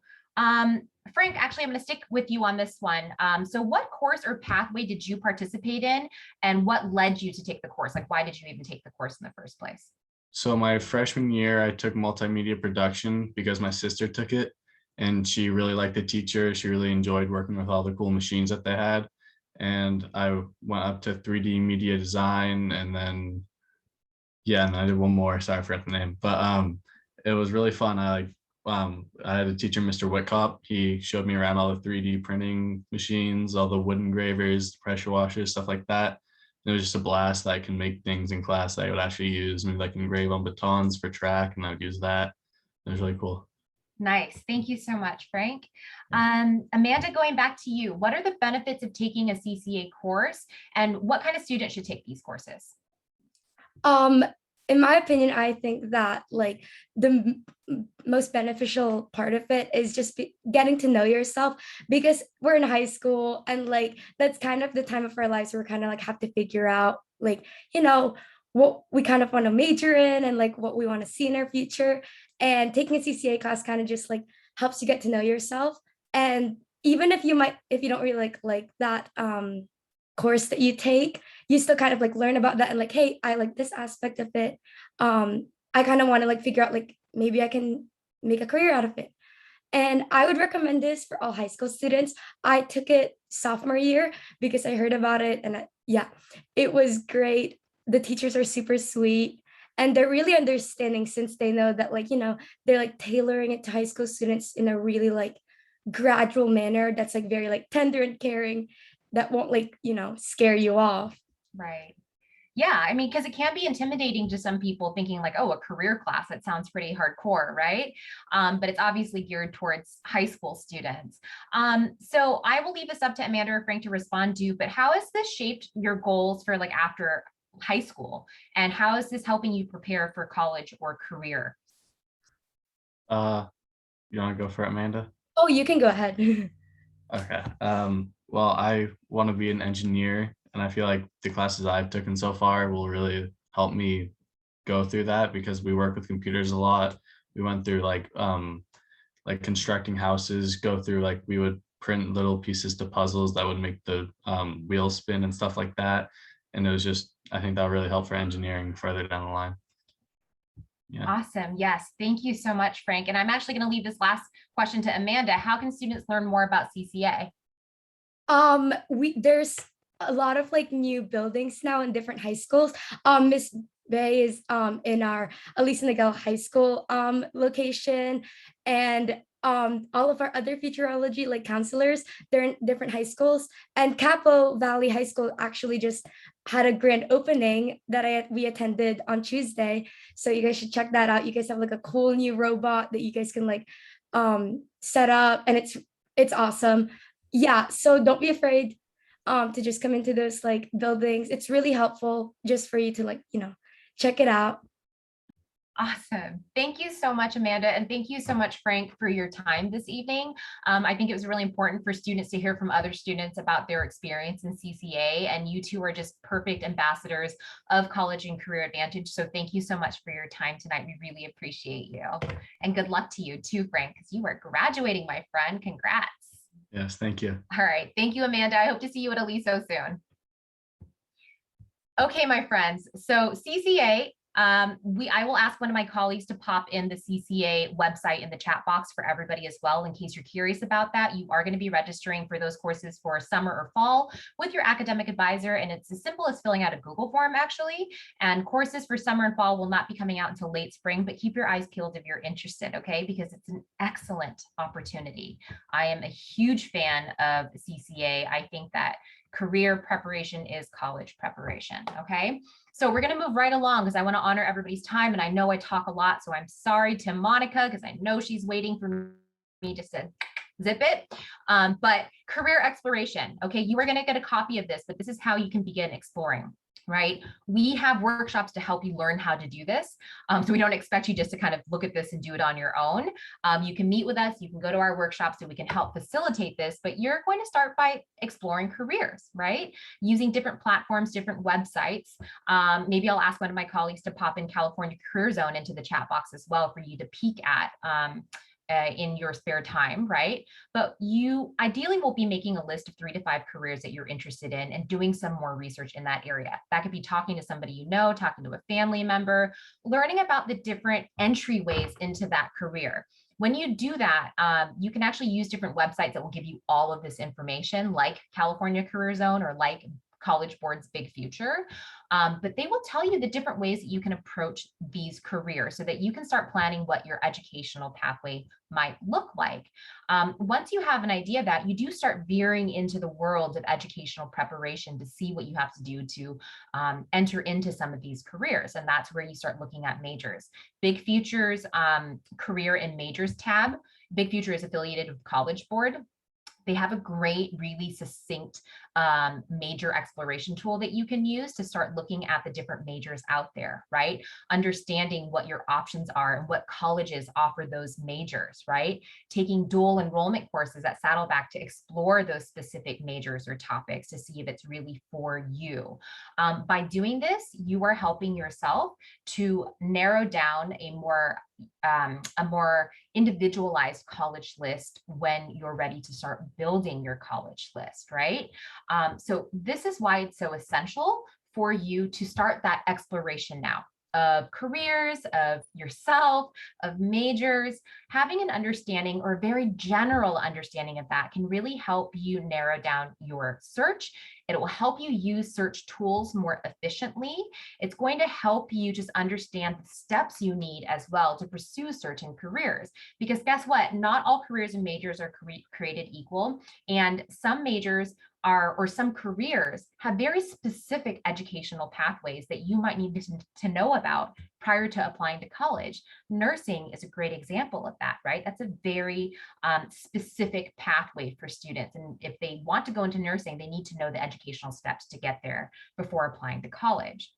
Frank, actually, I'm going to stick with you on this one. So what course or pathway did you participate in, and what led you to take the course? Like, why did you even take the course in the first place? So my freshman year, I took multimedia production because my sister took it, and she really liked the teacher. She really enjoyed working with all the cool machines that they had. And I went up to 3D media design, and then, yeah, and I did one more. Sorry, I forgot the name, but it was really fun. I had a teacher, Mr. Whitcop. He showed me around all the 3D printing machines, all the wood engravers, pressure washers, stuff like that. It was just a blast that I can make things in class that I would actually use, maybe like engrave on batons for track, and I would use that. It was really cool. Nice. Thank you so much, Frank. Amanda, going back to you, what are the benefits of taking a CCA course, and what kind of student should take these courses? In my opinion, I think that like the most beneficial part of it is just getting to know yourself, because we're in high school and like that's kind of the time of our lives where we kind of like have to figure out like, what we kind of want to major in and like what we want to see in our future. And taking a CCA class kind of just like helps you get to know yourself. And even if you don't really like that course that you take, you still kind of like learn about that and like, hey, I like this aspect of it. I kind of want to like figure out like maybe I can make a career out of it. And I would recommend this for all high school students. I took it sophomore year because I heard about it, and it was great. The teachers are super sweet and they're really understanding, since they know that like, they're like tailoring it to high school students in a really like gradual manner that's like very like tender and caring, that won't like, scare you off. Right. Yeah, I mean, because it can be intimidating to some people thinking like, oh, a career class, that sounds pretty hardcore, right? But it's obviously geared towards high school students. So I will leave this up to Amanda or Frank to respond to, but how has this shaped your goals for like after high school? And how is this helping you prepare for college or career? You want to go for it, Amanda? Oh, you can go ahead. Okay. Well, I want to be an engineer, and I feel like the classes I've taken so far will really help me go through that, because we work with computers a lot. We went through like constructing houses, go through like we would print little pieces to puzzles that would make the wheels spin and stuff like that. And it was just, I think that'll really help for engineering further down the line. Yeah. Awesome. Yes. Thank you so much, Frank. And I'm actually going to leave this last question to Amanda. How can students learn more about CCA? There's a lot of like new buildings now in different high schools. Miss Bay is in our Elisa Nagel High School location, and all of our other futurology like counselors, they're in different high schools. And Capo Valley High School actually just had a grand opening that we attended on Tuesday. So you guys should check that out. You guys have like a cool new robot that you guys can like set up, and it's awesome. Yeah, so don't be afraid to just come into those like buildings. It's really helpful just for you to like, check it out. Awesome. Thank you so much, Amanda. And thank you so much, Frank, for your time this evening. I think it was really important for students to hear from other students about their experience in CCA, and you two are just perfect ambassadors of College and Career Advantage. So thank you so much for your time tonight. We really appreciate you. And good luck to you too, Frank, because you are graduating, my friend. Congrats. Yes, thank you. All right. Thank you, Amanda. I hope to see you at Aliso soon. Okay, my friends. So CCA, I will ask one of my colleagues to pop in the CCA website in the chat box for everybody as well, in case you're curious about that. You are going to be registering for those courses for summer or fall with your academic advisor, and it's as simple as filling out a Google form actually. And courses for summer and fall will not be coming out until late spring, but keep your eyes peeled if you're interested, okay? Because it's an excellent opportunity. I am a huge fan of CCA. I think that career preparation is college preparation, okay? So we're going to move right along because I want to honor everybody's time, and I know I talk a lot, so I'm sorry to Monica because I know she's waiting for me just to zip it. But career exploration, okay, you are going to get a copy of this, but this is how you can begin exploring. Right? We have workshops to help you learn how to do this. So we don't expect you just to kind of look at this and do it on your own. You can meet with us, you can go to our workshops so we can help facilitate this, but you're going to start by exploring careers, right? Using different platforms, different websites. Maybe I'll ask one of my colleagues to pop in California Career Zone into the chat box as well for you to peek at. In your spare time, right? But you ideally will be making a list of 3 to 5 careers that you're interested in and doing some more research in that area. That could be talking to somebody you know, talking to a family member, learning about the different entryways into that career. When you do that, you can actually use different websites that will give you all of this information, like California Career Zone or like College Board's Big Future, but they will tell you the different ways that you can approach these careers so that you can start planning what your educational pathway might look like. Once you have an idea of that, you do start veering into the world of educational preparation to see what you have to do to enter into some of these careers. And that's where you start looking at majors. Big Future's career and majors tab. Big Future is affiliated with College Board. They have a great, really succinct major exploration tool that you can use to start looking at the different majors out there, right? Understanding what your options are and what colleges offer those majors, right? Taking dual enrollment courses at Saddleback to explore those specific majors or topics to see if it's really for you. By doing this, you are helping yourself to narrow down a more individualized college list when you're ready to start building your college list, right? So this is why it's so essential for you to start that exploration now of careers, of yourself, of majors. Having an understanding or a very general understanding of that can really help you narrow down your search. It will help you use search tools more efficiently. It's going to help you just understand the steps you need as well to pursue certain careers. Because guess what? Not all careers and majors are created equal. And some majors or some careers have very specific educational pathways that you might need to know about prior to applying to college. Nursing is a great example of that, right? That's a very specific pathway for students. And if they want to go into nursing, they need to know the educational steps to get there before applying to college.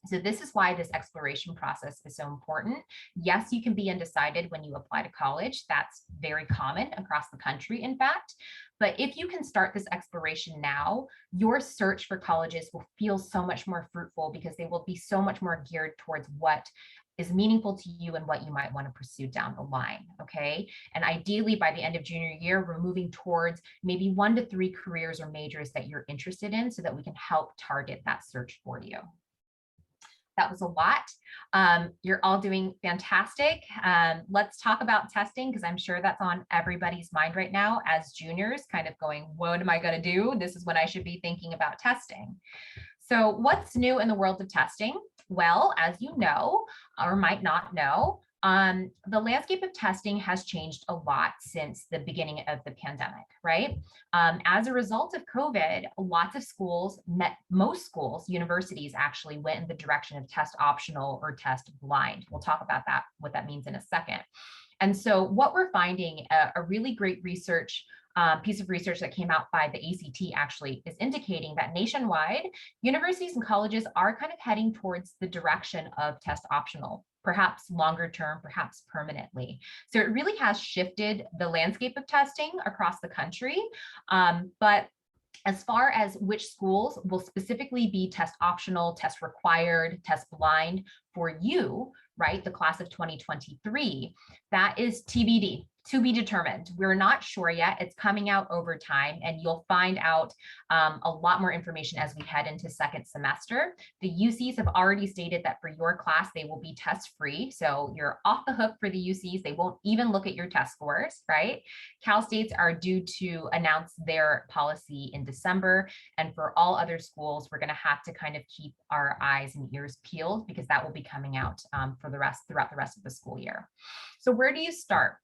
So this is why this exploration process is so important. Yes, you can be undecided when you apply to college. That's very common across the country, in fact. But if you can start this exploration now, your search for colleges will feel so much more fruitful because they will be so much more geared towards what is meaningful to you and what you might want to pursue down the line, okay? And ideally, by the end of junior year, we're moving towards maybe 1 to 3 careers or majors that you're interested in so that we can help target that search for you. That was a lot. You're all doing fantastic. Let's talk about testing because I'm sure that's on everybody's mind right now as juniors, kind of going, what am I going to do? This is when I should be thinking about testing. So what's new in the world of testing? Well, as you know, or might not know, the landscape of testing has changed a lot since the beginning of the pandemic, right? As a result of COVID, lots of schools, most schools, universities actually went in the direction of test optional or test blind. We'll talk about that, what that means in a second. And so what we're finding, a really great research piece of research that came out by the ACT actually is indicating that nationwide, universities and colleges are kind of heading towards the direction of test optional, perhaps longer term, perhaps permanently. So it really has shifted the landscape of testing across the country. But as far as which schools will specifically be test optional, test required, test blind for you, right, the class of 2023, that is TBD, to be determined. We're not sure yet. It's coming out over time, and you'll find out a lot more information as we head into second semester. The UCs have already stated that for your class, they will be test free. So you're off the hook for the UCs. They won't even look at your test scores, right? Cal States are due to announce their policy in December. And for all other schools, we're going to have to kind of keep our eyes and ears peeled because that will be coming out throughout the rest of the school year. So where do you start?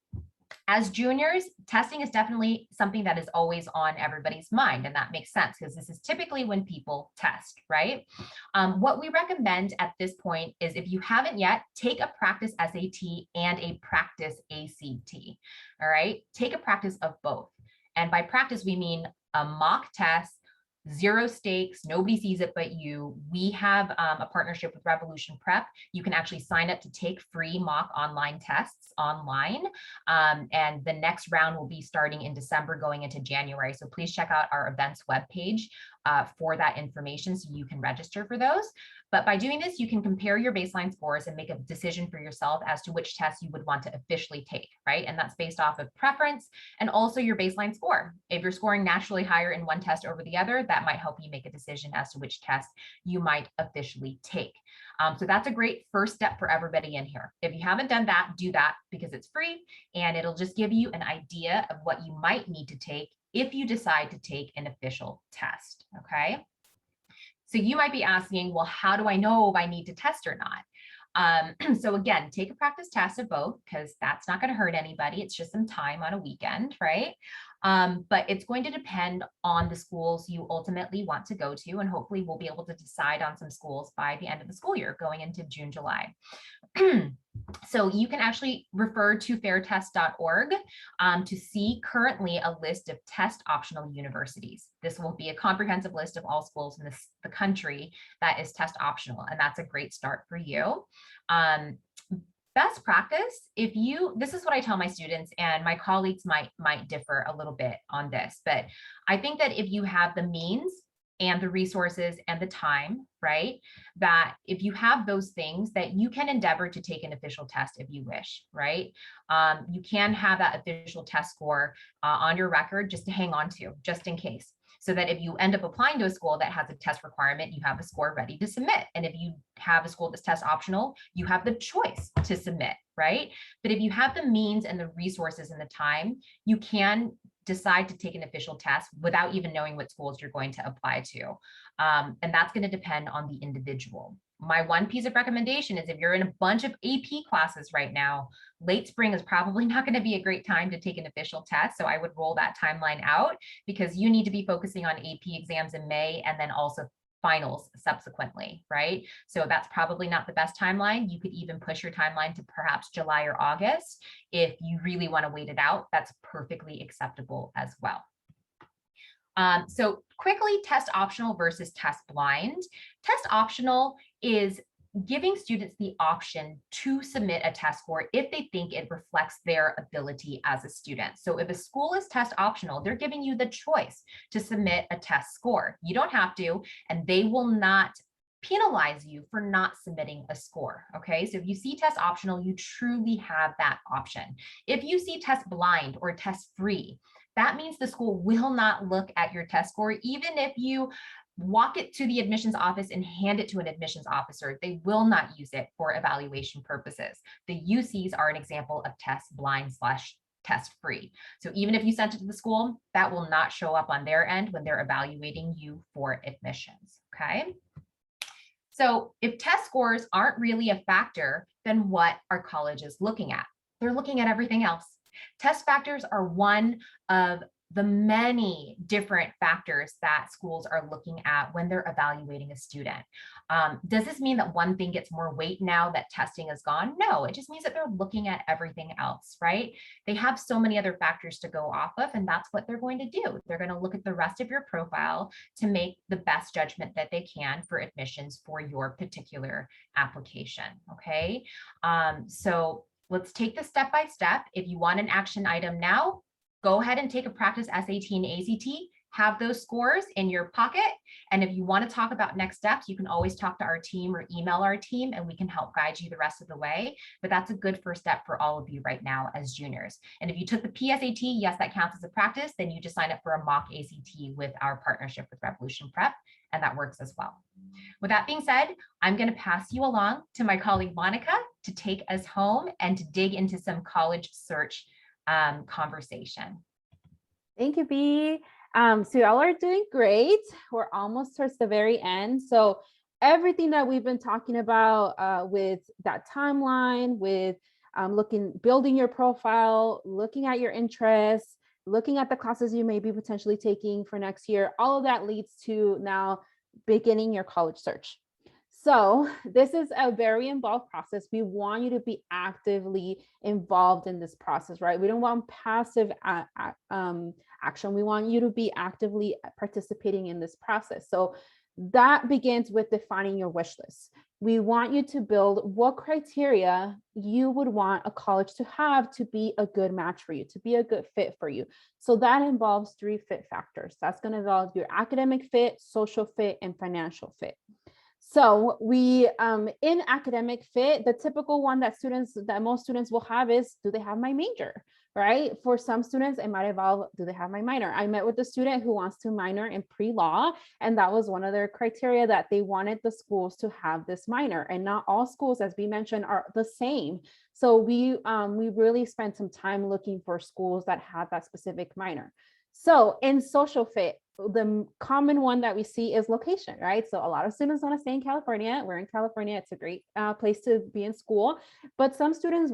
As juniors, testing is definitely something that is always on everybody's mind, and that makes sense because this is typically when people test, right? What we recommend at this point is if you haven't yet, take a practice SAT and a practice ACT, all right? Take a practice of both. And by practice, we mean a mock test, 0 stakes, nobody sees it but you. We have a partnership with Revolution Prep. You can actually sign up to take free mock online tests online. And the next round will be starting in December going into January. So please check out our events webpage for that information so you can register for those. But by doing this, you can compare your baseline scores and make a decision for yourself as to which test you would want to officially take, right? And that's based off of preference and also your baseline score. If you're scoring naturally higher in one test over the other, that might help you make a decision as to which test you might officially take. So that's a great first step for everybody in here. If you haven't done that, do that because it's free and it'll just give you an idea of what you might need to take if you decide to take an official test, okay? So you might be asking, well, how do I know if I need to test or not? So again, take a practice test of both, because that's not going to hurt anybody. It's just some time on a weekend, right? But it's going to depend on the schools you ultimately want to go to. And hopefully we'll be able to decide on some schools by the end of the school year, going into June, July. So you can actually refer to fairtest.org to see currently a list of test optional universities. This will be a comprehensive list of all schools in the country that is test optional, and that's a great start for you. Best practice, this is what I tell my students, and my colleagues might differ a little bit on this, but I think that if you have the means and the resources and the time, right, that if you have those things, that you can endeavor to take an official test if you wish, right? You can have that official test score on your record just to hang on to, just in case, so that if you end up applying to a school that has a test requirement, you have a score ready to submit. And if you have a school that's test optional, you have the choice to submit, right? But if you have the means and the resources and the time, you can decide to take an official test without even knowing what schools you're going to apply to. And that's going to depend on the individual. My one piece of recommendation is if you're in a bunch of AP classes right now, late spring is probably not going to be a great time to take an official test. So I would roll that timeline out, because you need to be focusing on AP exams in May and then also finals subsequently, right? So that's probably not the best timeline. You could even push your timeline to perhaps July or August. If you really want to wait it out, that's perfectly acceptable as well. So quickly, test optional versus test blind. Test optional is giving students the option to submit a test score if they think it reflects their ability as a student. So if a school is test optional, they're giving you the choice to submit a test score. You don't have to, and they will not penalize you for not submitting a score. Okay, so if you see test optional, you truly have that option. If you see test blind or test free, that means the school will not look at your test score, even if you walk it to the admissions office and hand it to an admissions officer. They will not use it for evaluation purposes. The UCs are an example of test blind / test free. So even if you sent it to the school, that will not show up on their end when they're evaluating you for admissions. Okay. So if test scores aren't really a factor, then what are colleges looking at? They're looking at everything else. Test factors are one of the many different factors that schools are looking at when they're evaluating a student. Does this mean that one thing gets more weight now that testing is gone? No, it just means that they're looking at everything else, right? They have so many other factors to go off of, and that's what they're going to do. They're going to look at the rest of your profile to make the best judgment that they can for admissions for your particular application, okay? So let's take this step by step. If you want an action item now, go ahead and take a practice SAT and ACT, have those scores in your pocket. And if you want to talk about next steps, you can always talk to our team or email our team, and we can help guide you the rest of the way. But that's a good first step for all of you right now as juniors. And if you took the PSAT, yes, that counts as a practice, then you just sign up for a mock ACT with our partnership with Revolution Prep, and that works as well. With that being said, I'm going to pass you along to my colleague Monica to take us home and to dig into some college search conversation. Thank you, B. So y'all are doing great. We're almost towards the very end. So everything that we've been talking about with that timeline, with building your profile, looking at your interests, looking at the classes you may be potentially taking for next year, all of that leads to now beginning your college search. So this is a very involved process. We want you to be actively involved in this process, right? We don't want passive action. We want you to be actively participating in this process. So that begins with defining your wish list. We want you to build what criteria you would want a college to have to be a good match for you, to be a good fit for you. So that involves 3 fit factors. That's going to involve your academic fit, social fit, and financial fit. So we, in academic fit, the typical one that most students will have is, do they have my major, right? For some students, it might involve, do they have my minor? I met with a student who wants to minor in pre-law, and that was one of their criteria, that they wanted the schools to have this minor, and not all schools, as we mentioned, are the same. So we really spent some time looking for schools that had that specific minor. So in social fit, the common one that we see is location, right? So a lot of students want to stay in California. We're in California. It's a great place to be in school, but some students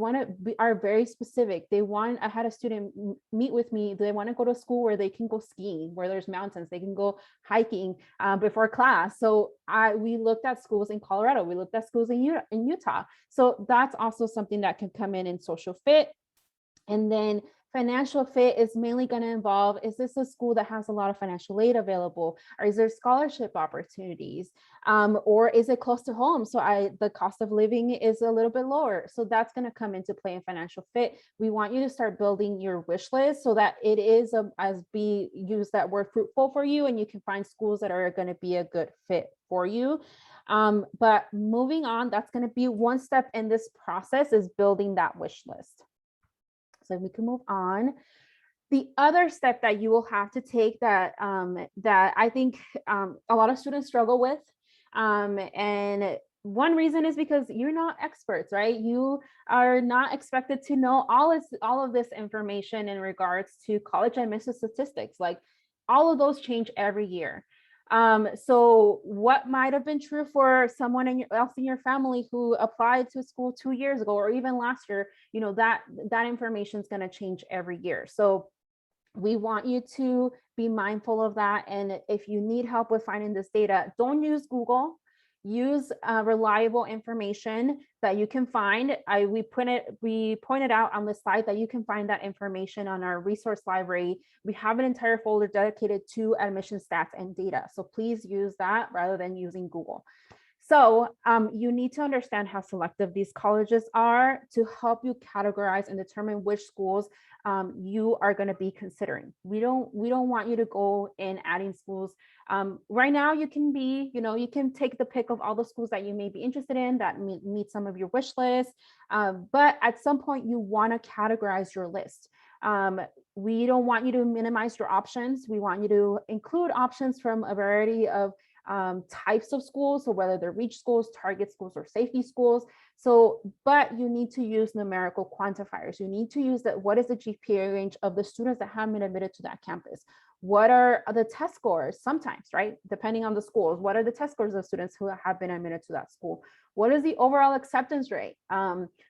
are very specific. I had a student meet with me. They want to go to school where they can go skiing, where there's mountains, they can go hiking before class. So we looked at schools in Colorado. We looked at schools in Utah. So that's also something that can come in social fit. And then financial fit is mainly going to involve, is this a school that has a lot of financial aid available? Or is there scholarship opportunities? Or is it close to home? So the cost of living is a little bit lower. So that's going to come into play in financial fit. We want you to start building your wish list so that it is, as B used that word, fruitful for you, and you can find schools that are going to be a good fit for you. But moving on, that's going to be one step in this process, is building that wish list. So we can move on. The other step that you will have to take that I think a lot of students struggle with, and one reason is because you're not experts, right? You are not expected to know all of this information in regards to college admission statistics. Like, all of those change every year. So what might have been true for someone else in your family who applied to school 2 years ago, or even last year, that information is going to change every year. So we want you to be mindful of that. And if you need help with finding this data, don't use Google. Use reliable information that you can find. We pointed out on the slide that you can find that information on our resource library. We have an entire folder dedicated to admission stats and data. So please use that rather than using Google. So you need to understand how selective these colleges are to help you categorize and determine which schools you are going to be considering. We don't want you to go in adding schools. Right now, you can you can take the pick of all the schools that you may be interested in that meet some of your wish list. But at some point, you want to categorize your list. We don't want you to minimize your options. We want you to include options from a variety of types of schools, so whether they're reach schools, target schools, or safety schools. So, but you need to use numerical quantifiers. You need to use what is the GPA range of the students that have been admitted to that campus? What are the test scores sometimes, right? Depending on the schools, what are the test scores of students who have been admitted to that school? What is the overall acceptance rate?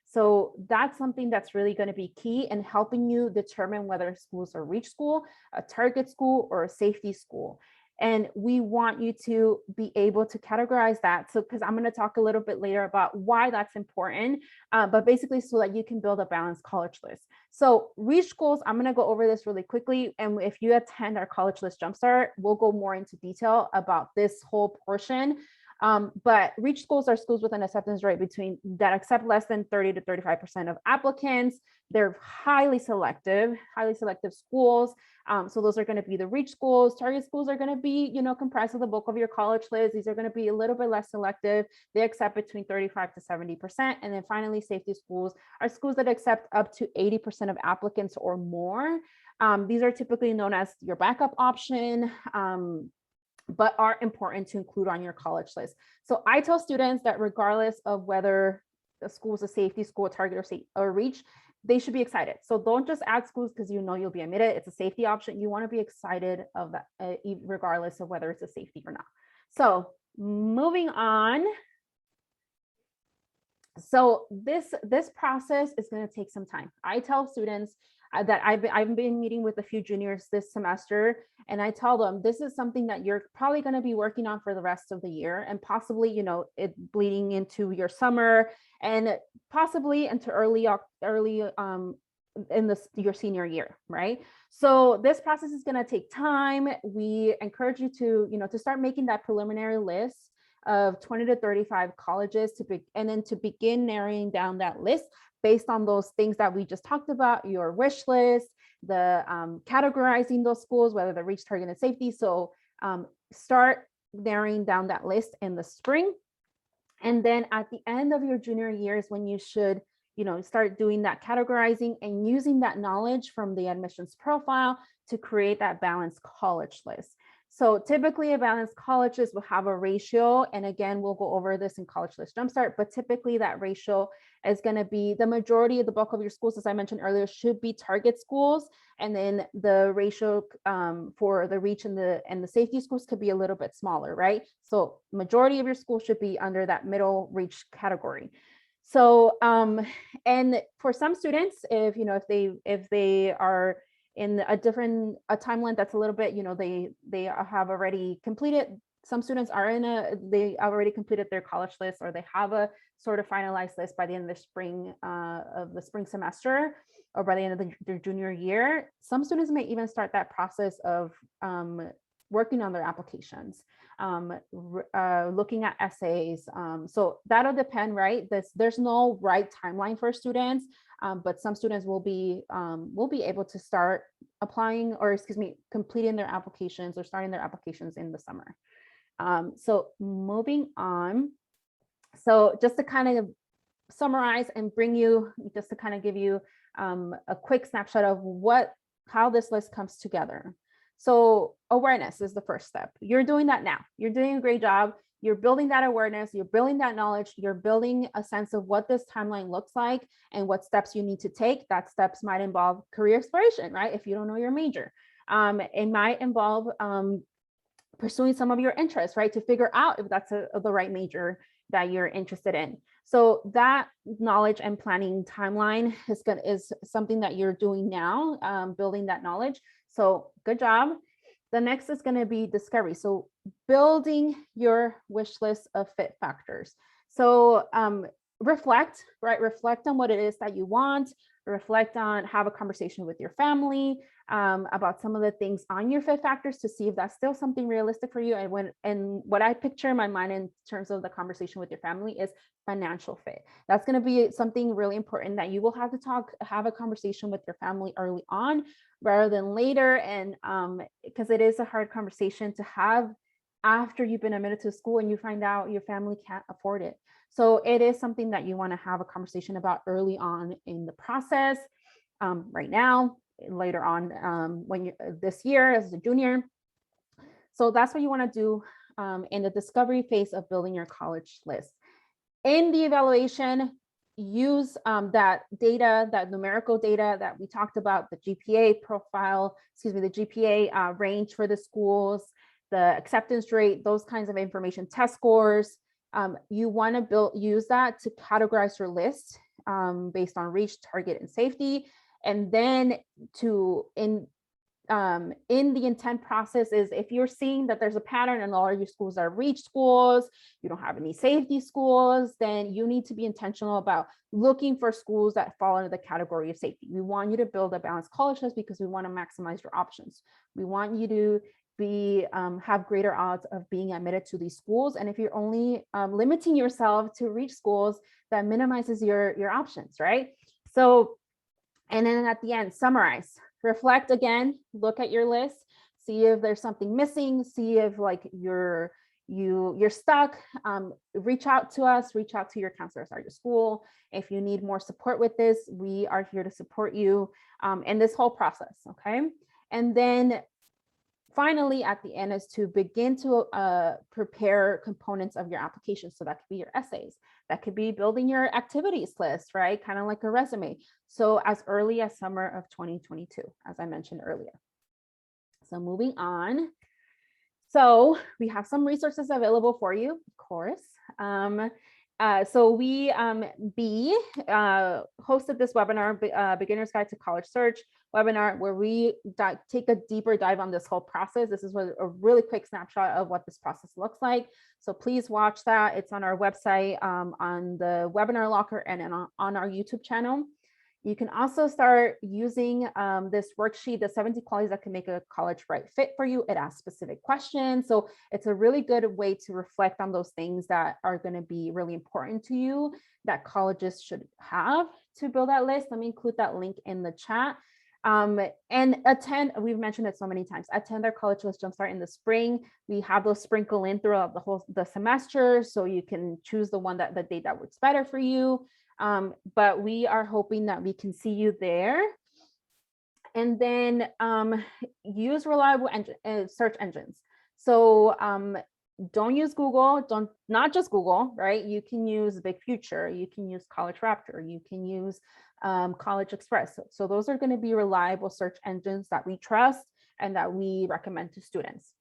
So that's something that's really going to be key in helping you determine whether schools are reach school, a target school, or a safety school. And we want you to be able to categorize that. So, because I'm going to talk a little bit later about why that's important, but basically so that you can build a balanced college list. So reach schools, I'm going to go over this really quickly. And if you attend our college list jumpstart, we'll go more into detail about this whole portion. But reach schools are schools with an acceptance rate that accept less than 30 to 35% of applicants. They're highly selective schools. So those are going to be the reach schools. Target schools are going to be, comprised of the bulk of your college list. These are going to be a little bit less selective. They accept between 35 to 70%. And then finally, safety schools are schools that accept up to 80% of applicants or more. These are typically known as your backup option, but are important to include on your college list. So I tell students that regardless of whether the school is a safety school, target, or reach, they should be excited. So don't just add schools because you'll be admitted. It's a safety option. You want to be excited of that, regardless of whether it's a safety or not. So moving on. So this process is going to take some time. I tell students that I've been meeting with a few juniors this semester, and I tell them this is something that you're probably going to be working on for the rest of the year, and possibly it bleeding into your summer, and possibly into early in your senior year, right? So this process is going to take time. We encourage you to start making that preliminary list of 20 to 35 colleges and then to begin narrowing down that list based on those things that we just talked about, your wish list, the categorizing those schools, whether they're reach, target, and safety. So start narrowing down that list in the spring. And then at the end of your junior years, when you should start doing that categorizing and using that knowledge from the admissions profile to create that balanced college list. So typically a balanced college list will have a ratio. And again, we'll go over this in College List Jumpstart, but typically that ratio is going to be the majority of the bulk of your schools, as I mentioned earlier, should be target schools. And then the ratio for the reach and the safety schools could be a little bit smaller, right? So majority of your schools should be under that middle reach category. So, and for some students, if they are in a timeline that's a little bit, they have already completed. Some students are they already completed their college list, or they have a sort of finalized list by the end of the spring semester, or by the end of their junior year. Some students may even start that process of working on their applications, looking at essays. So that'll depend, right? There's no right timeline for students, but some students will be able to start applying, or completing their applications or starting their applications in the summer. So moving on. So just to kind of summarize and give you a quick snapshot of how this list comes together. So awareness is the first step. You're doing that now. You're doing a great job. You're building that awareness, you're building that knowledge, you're building a sense of what this timeline looks like and what steps you need to take. That steps might involve career exploration, right? If you don't know your major. It might involve pursuing some of your interests, right? To figure out if that's the right major that you're interested in. So that knowledge and planning timeline is something that you're doing now, building that knowledge. So good job. The next is going to be discovery. So building your wish list of fit factors. So reflect, right? Reflect on what it is that you want. Reflect on, have a conversation with your family about some of the things on your fit factors to see if that's still something realistic for you. And what I picture in my mind in terms of the conversation with your family is financial fit. That's going to be something really important that you will have to have a conversation with your family early on rather than later. And because it is a hard conversation to have after you've been admitted to school and you find out your family can't afford it. So it is something that you want to have a conversation about early on in the process, right now, later on, when you this year as a junior. So that's what you want to do in the discovery phase of building your college list. In the evaluation, use that data, that numerical data that we talked about, the GPA profile, the GPA range for the schools, the acceptance rate, those kinds of information, test scores. You want to use that to categorize your list based on reach, target, and safety. And then in the intent process is if you're seeing that there's a pattern and all of your schools are reach schools, you don't have any safety schools, then you need to be intentional about looking for schools that fall under the category of safety. We want you to build a balanced college list because we want to maximize your options. We want you to have greater odds of being admitted to these schools. And if you're only limiting yourself to reach schools, that minimizes your options, right? So, and then at the end, summarize, reflect again, look at your list, see if there's something missing, see if like you're stuck, reach out to us, reach out to your counselors at your school. If you need more support with this, we are here to support you in this whole process, okay? And then finally, at the end is to begin to prepare components of your application. So that could be your essays, that could be building your activities list, right? Kind of like a resume. So as early as summer of 2022, as I mentioned earlier. So moving on. So we have some resources available for you, of course. So we hosted this webinar, Beginner's Guide to College Search webinar, where we take a deeper dive on this whole process. This is a really quick snapshot of what this process looks like. So please watch that. It's on our website, on the webinar locker, and on our YouTube channel. You can also start using this worksheet, the 70 qualities that can make a college right fit for you. It asks specific questions. So it's a really good way to reflect on those things that are going to be really important to you that colleges should have to build that list. Let me include that link in the chat. And attend, we've mentioned it so many times, attend our College List Jumpstart in the spring. We have those sprinkle in throughout the semester, so you can choose the date that works better for you. But we are hoping that we can see you there. And then use reliable search engines. So don't use Google, not just Google, right? You can use Big Future, you can use College Raptor, you can use College Express. So those are going to be reliable search engines that we trust and that we recommend to students.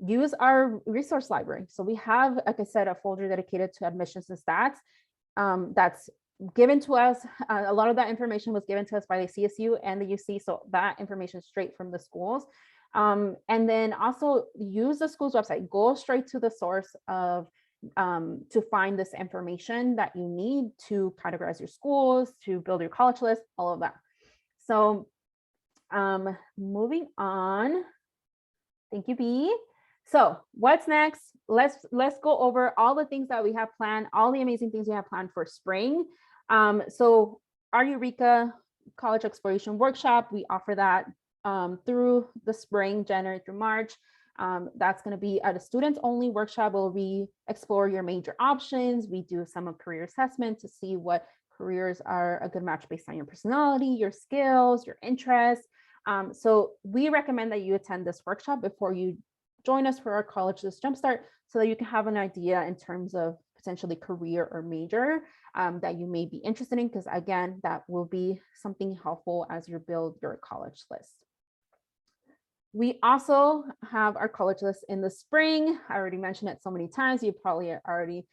Use our resource library. So we have, like I said, a folder dedicated to admissions and stats that's given to us. A lot of that information was given to us by the CSU and the UC. So that information is straight from the schools. And then also use the school's website, go straight to the source of to find this information that you need to categorize your schools, to build your college list, all of that. So moving on. Thank you, B. So what's next? Let's go over all the things that we have planned, all the amazing things we have planned for spring. So our Eureka College Exploration Workshop, we offer that through the spring, January through March. That's going to be at a students only workshop where we explore your major options. We do some career assessment to see what careers are a good match based on your personality, your skills, your interests. So we recommend that you attend this workshop before you join us for our College List Jumpstart so that you can have an idea in terms of potentially career or major that you may be interested in, because again, that will be something helpful as you build your college list. We also have our college list in the spring. I already mentioned it so many times, you probably already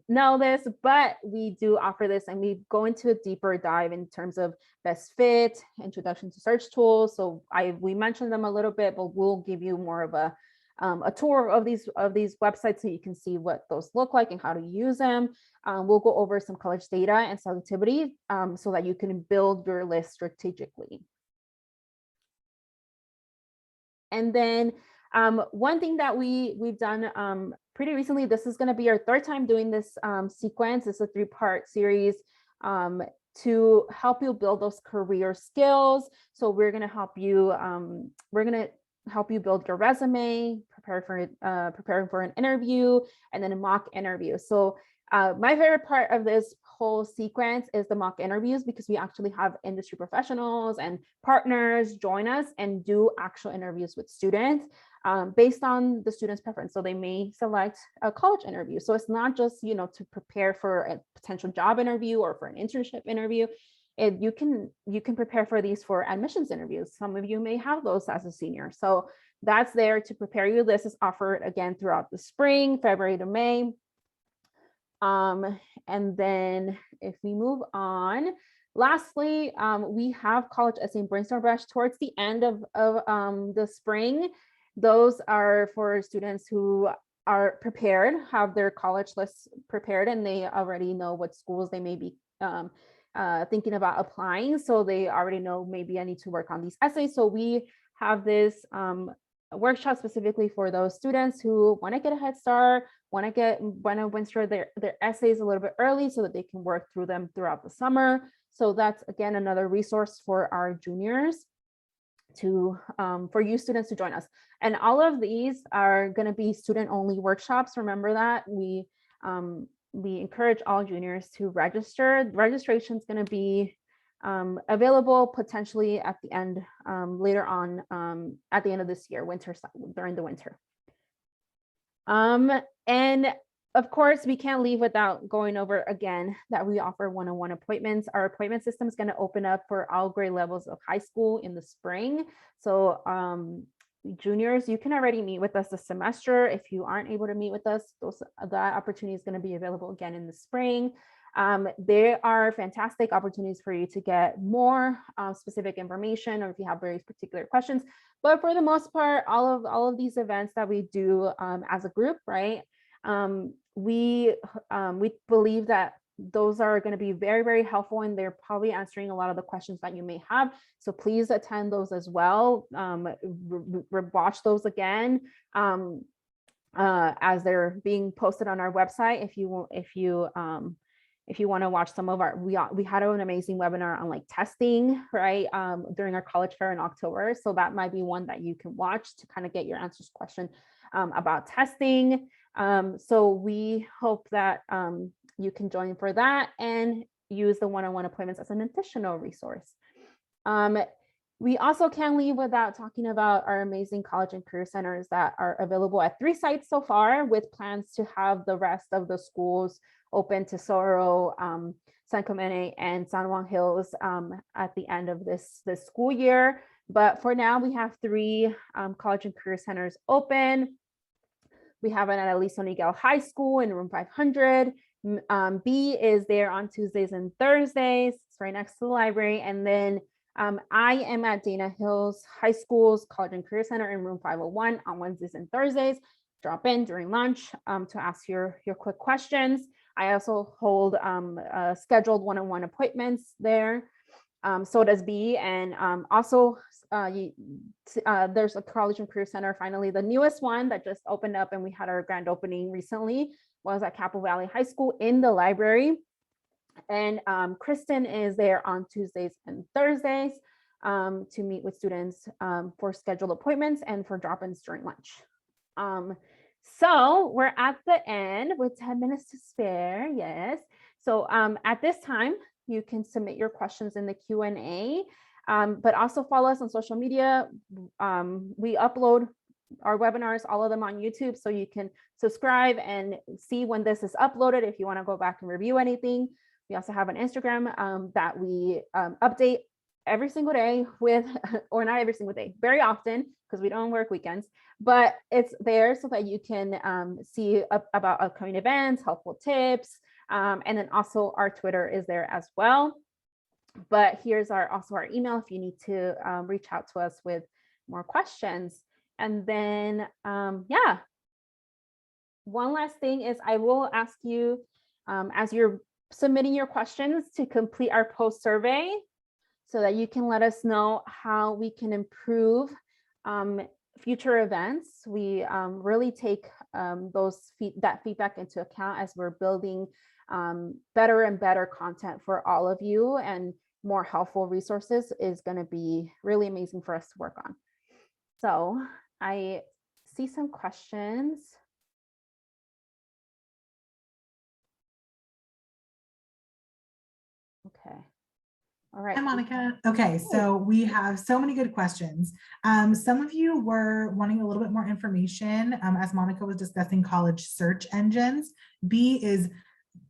know this, but we do offer this and we go into a deeper dive in terms of best fit, introduction to search tools. So we mentioned them a little bit, but we'll give you more of a tour of these websites so you can see what those look like and how to use them. We'll go over some college data and selectivity so that you can build your list strategically. And then one thing that we've done pretty recently, this is going to be our third time doing this sequence. It's a 3-part series to help you build those career skills. So we're going to help you. Help you build your resume, preparing for an interview, and then a mock interview. So my favorite part of this whole sequence is the mock interviews, because we actually have industry professionals and partners join us and do actual interviews with students based on the student's preference. So they may select a college interview. So it's not just, to prepare for a potential job interview or for an internship interview. You can prepare for these for admissions interviews. Some of you may have those as a senior. So that's there to prepare you. This is offered again throughout the spring, February to May. And then if we move on, lastly, we have college essay brainstorm bash towards the end of the spring. Those are for students who are prepared, have their college lists prepared, and they already know what schools they may be thinking about applying. So they already know, maybe I need to work on these essays. So we have this workshop specifically for those students who want to get a head start, want to win their essays a little bit early so that they can work through them throughout the summer. So that's again another resource for our juniors for you students to join us. And all of these are going to be student only workshops. Remember that we encourage all juniors to register. Registration is going to be available potentially at the end, later on at the end of this year, during the winter. And of course, we can't leave without going over again that we offer one-on-one appointments. Our appointment system is going to open up for all grade levels of high school in the spring. So juniors, you can already meet with us this semester. If you aren't able to meet with us, that opportunity is going to be available again in the spring. There are fantastic opportunities for you to get more specific information, or if you have very particular questions. But for the most part, all of these events that we do as a group, right? We believe that those are going to be very, very helpful, and they're probably answering a lot of the questions that you may have. So please attend those as well. Watch those again as they're being posted on our website. If you want to watch some of our, we had an amazing webinar on like testing, right, during our college fair in October. So that might be one that you can watch to kind of get your answers question about testing. So we hope that you can join for that and use the one-on-one appointments as an additional resource. We also can't leave without talking about our amazing college and career centers that are available at 3 sites so far, with plans to have the rest of the schools open to Tesoro, San Clemente, and San Juan Hills at the end of this school year. But for now, we have 3 college and career centers open. We have it at Aliso Niguel High School in room 500. B is there on Tuesdays and Thursdays. It's right next to the library. And then I am at Dana Hills High School's College and Career Center in room 501 on Wednesdays and Thursdays. Drop in during lunch to ask your quick questions. I also hold scheduled one-on-one appointments there. So does B. And also there's a College and Career Center, finally, the newest one that just opened up, and we had our grand opening recently, was at Capo Valley High School in the library. And Kristen is there on Tuesdays and Thursdays to meet with students for scheduled appointments and for drop-ins during lunch. So we're at the end with 10 minutes to spare, yes. So at this time, you can submit your questions in the Q&A, but also follow us on social media. We upload our webinars, all of them on YouTube, so you can subscribe and see when this is uploaded if you want to go back and review anything. We also have an Instagram that we update every single day with, or not every single day, very often, because we don't work weekends, but it's there so that you can see about upcoming events, helpful tips, and then also our Twitter is there as well. But here's also our email if you need to reach out to us with more questions. And then, yeah, one last thing is I will ask you as you're submitting your questions to complete our post survey so that you can let us know how we can improve future events. We really take that feedback into account as we're building better and better content for all of you, and more helpful resources is going to be really amazing for us to work on. So I see some questions. Okay. All right. Hi, Monica. Okay, so we have so many good questions. Some of you were wanting a little bit more information as Monica was discussing college search engines. B is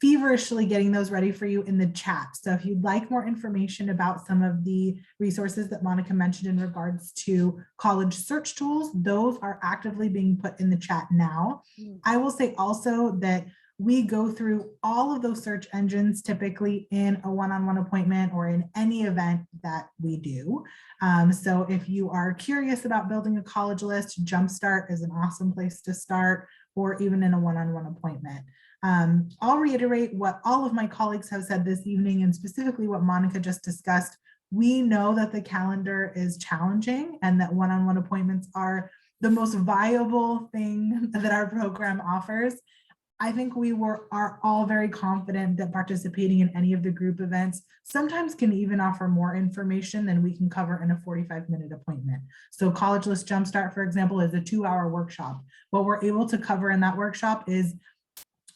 feverishly getting those ready for you in the chat. So if you'd like more information about some of the resources that Monica mentioned in regards to college search tools, those are actively being put in the chat now. I will say also that we go through all of those search engines typically in a one-on-one appointment or in any event that we do. So if you are curious about building a college list, Jumpstart is an awesome place to start, or even in a one-on-one appointment. I'll reiterate what all of my colleagues have said this evening, and specifically what Monica just discussed. We know that the calendar is challenging and that one-on-one appointments are the most viable thing that our program offers. I think we are all very confident that participating in any of the group events sometimes can even offer more information than we can cover in a 45-minute appointment. So College List Jumpstart, for example, is a 2-hour workshop. What we're able to cover in that workshop is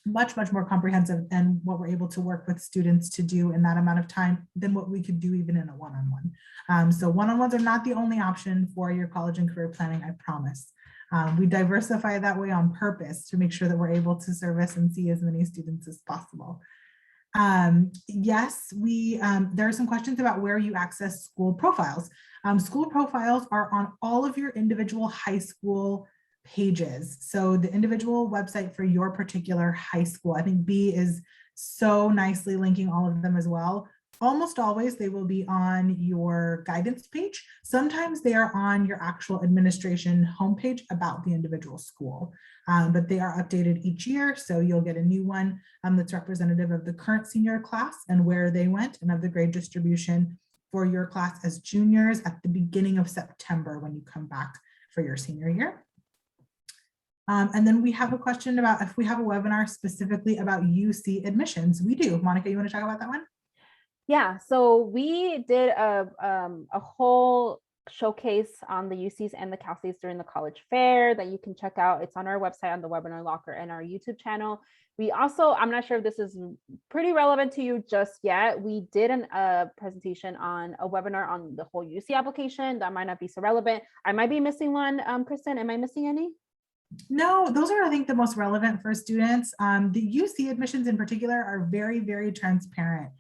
much more comprehensive than what we're able to work with students to do in that amount of time than what we could do even in a one-on-one. So one-on-ones are not the only option for your college and career planning, I promise. We diversify that way on purpose to make sure that we're able to service and see as many students as possible. Yes, there are some questions about where you access school profiles. School profiles are on all of your individual high school pages. So the individual website for your particular high school, I think B is so nicely linking all of them as well. Almost always they will be on your guidance page. Sometimes they are on your actual administration homepage about the individual school, but they are updated each year. So you'll get a new one that's representative of the current senior class and where they went, and of the grade distribution for your class as juniors at the beginning of September when you come back for your senior year. And then we have a question about if we have a webinar specifically about UC admissions. We do. Monica, you want to talk about that one? Yeah, so we did a whole showcase on the UCs and the Cal States during the college fair that you can check out. It's on our website, on the webinar locker, and our YouTube channel. We also, I'm not sure if this is pretty relevant to you just yet. We did a presentation on a webinar on the whole UC application. That might not be so relevant. I might be missing one. Kristen, am I missing any? No, those are, I think, the most relevant for students. The UC admissions in particular are very, very transparent.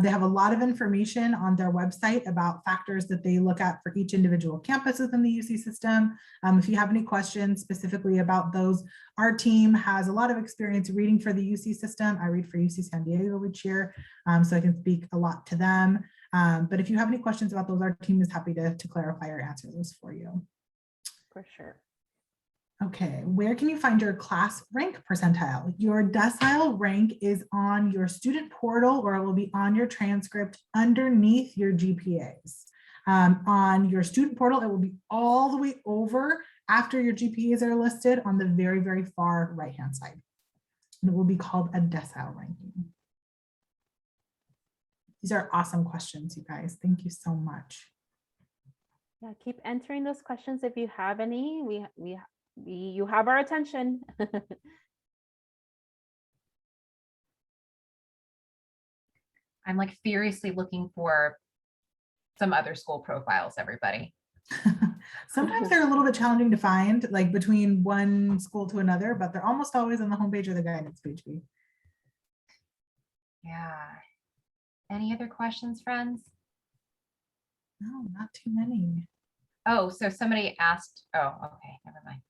They have a lot of information on their website about factors that they look at for each individual campus within the UC system. If you have any questions specifically about those, our team has a lot of experience reading for the UC system. I read for UC San Diego each year, so I can speak a lot to them. But if you have any questions about those, our team is happy to clarify or answer those for you. For sure. Okay, where can you find your class rank percentile? Your decile rank is on your student portal, or it will be on your transcript underneath your GPAs. On your student portal, it will be all the way over after your GPAs are listed on the very, very far right-hand side. And it will be called a decile ranking. These are awesome questions, you guys. Thank you so much. Yeah, keep entering those questions if you have any. You have our attention. I'm like furiously looking for some other school profiles, everybody. Sometimes they're a little bit challenging to find, like between one school to another, but they're almost always on the homepage or the guidance page. Yeah. Any other questions, friends? No, not too many. Oh, so somebody asked, oh, okay, never mind.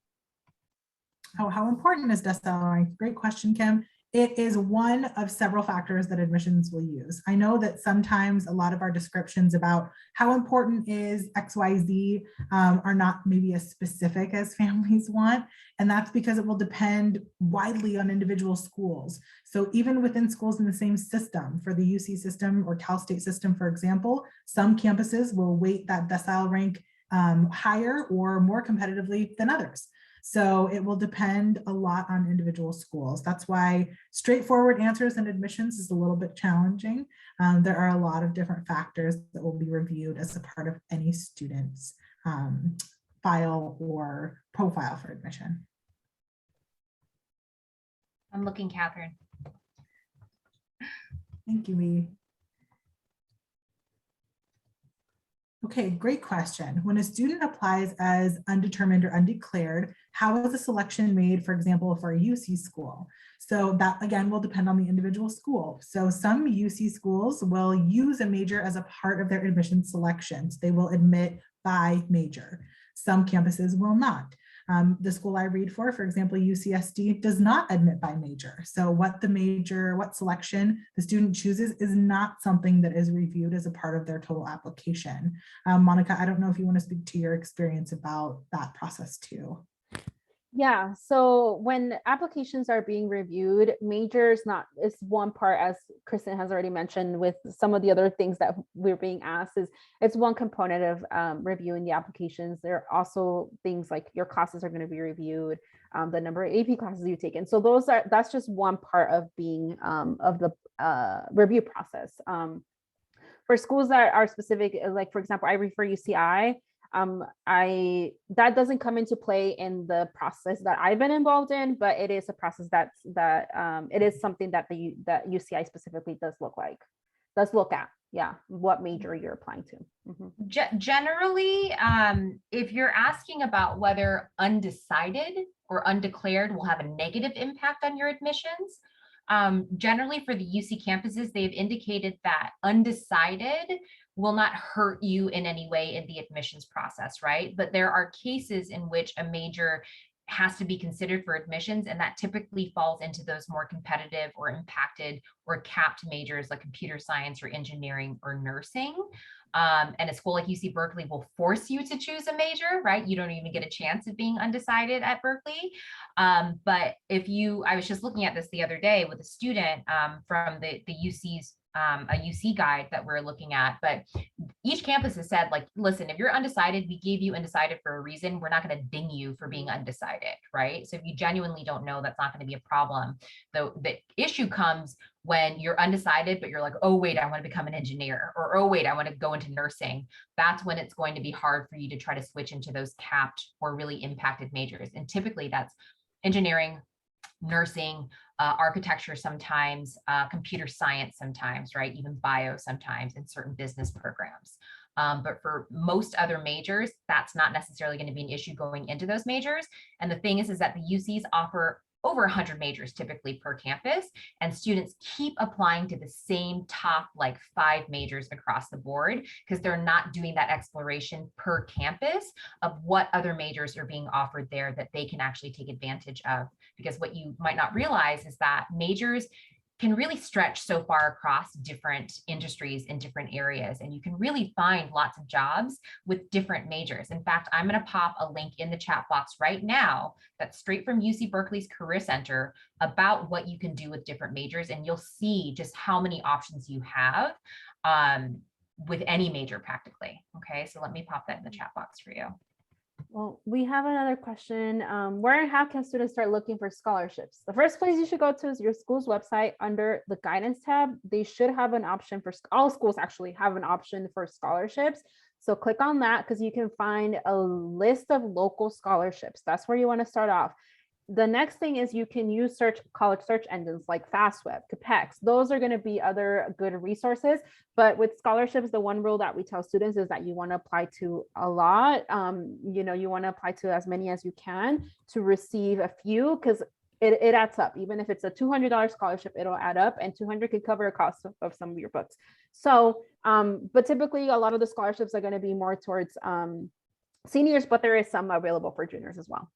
Oh, how important is decile rank? Great question, Kim. It is one of several factors that admissions will use. I know that sometimes a lot of our descriptions about how important is XYZ are not maybe as specific as families want. And that's because it will depend widely on individual schools. So even within schools in the same system, for the UC system or Cal State system, for example, some campuses will weight that decile rank higher or more competitively than others. So it will depend a lot on individual schools. That's why straightforward answers in admissions is a little bit challenging. There are a lot of different factors that will be reviewed as a part of any student's file or profile for admission. I'm looking, Catherine. Thank you, Lee. Okay, great question. When a student applies as undetermined or undeclared, how is the selection made, for example, for a UC school? So that, again, will depend on the individual school. So some UC schools will use a major as a part of their admission selections. They will admit by major. Some campuses will not. The school I read for example, UCSD, does not admit by major. So what selection the student chooses is not something that is reviewed as a part of their total application. Monica, I don't know if you want to speak to your experience about that process too. Yeah, so when applications are being reviewed, major is one part, as Kristen has already mentioned, with some of the other things that we're being asked it's one component of reviewing the applications. There are also things like your classes are going to be reviewed, the number of AP classes you've taken. So that's just one part of being of the review process. For schools that are specific, like for example, I read for UCI. That doesn't come into play in the process that I've been involved in, but it is a process that it is something that that UCI specifically does look at, yeah, what major you're applying to. Mm-hmm. Generally, if you're asking about whether undecided or undeclared will have a negative impact on your admissions, generally for the UC campuses, they've indicated that undecided will not hurt you in any way in the admissions process, right? But there are cases in which a major has to be considered for admissions, and that typically falls into those more competitive or impacted or capped majors like computer science or engineering or nursing. And a school like UC Berkeley will force you to choose a major, right? You don't even get a chance of being undecided at Berkeley. But I was just looking at this the other day with a student from the UC's a UC guide that we're looking at, but each campus has said, like, listen, if you're undecided, we gave you undecided for a reason. We're not going to ding you for being undecided, right? So if you genuinely don't know, that's not going to be a problem. The issue comes when you're undecided, but you're like, oh, wait, I want to become an engineer, or, oh, wait, I want to go into nursing. That's when it's going to be hard for you to try to switch into those capped or really impacted majors. And typically that's engineering, nursing, architecture sometimes, computer science sometimes, right? Even bio sometimes, in certain business programs. But for most other majors, that's not necessarily going to be an issue going into those majors. And the thing is that the UCs offer over 100 majors typically per campus, and students keep applying to the same top like 5 majors across the board because they're not doing that exploration per campus of what other majors are being offered there that they can actually take advantage of. Because what you might not realize is that majors can really stretch so far across different industries in different areas, and you can really find lots of jobs with different majors. In fact, I'm going to pop a link in the chat box right now that's straight from UC Berkeley's Career Center about what you can do with different majors, and you'll see just how many options you have with any major practically. Okay, so let me pop that in the chat box for you. Well, we have another question. Where and how can students start looking for scholarships? The first place you should go to is your school's website. Under the guidance tab, they should have an option for, all schools actually have an option for scholarships. So click on that because you can find a list of local scholarships. That's where you want to start off. The next thing is you can use college search engines like FastWeb, CAPEX. Those are going to be other good resources. But with scholarships, the one rule that we tell students is that you want to apply to a lot. You want to apply to as many as you can to receive a few, because it adds up. Even if it's a $200 scholarship, it'll add up, and $200 could cover a cost of some of your books. So, but typically a lot of the scholarships are going to be more towards seniors, but there is some available for juniors as well.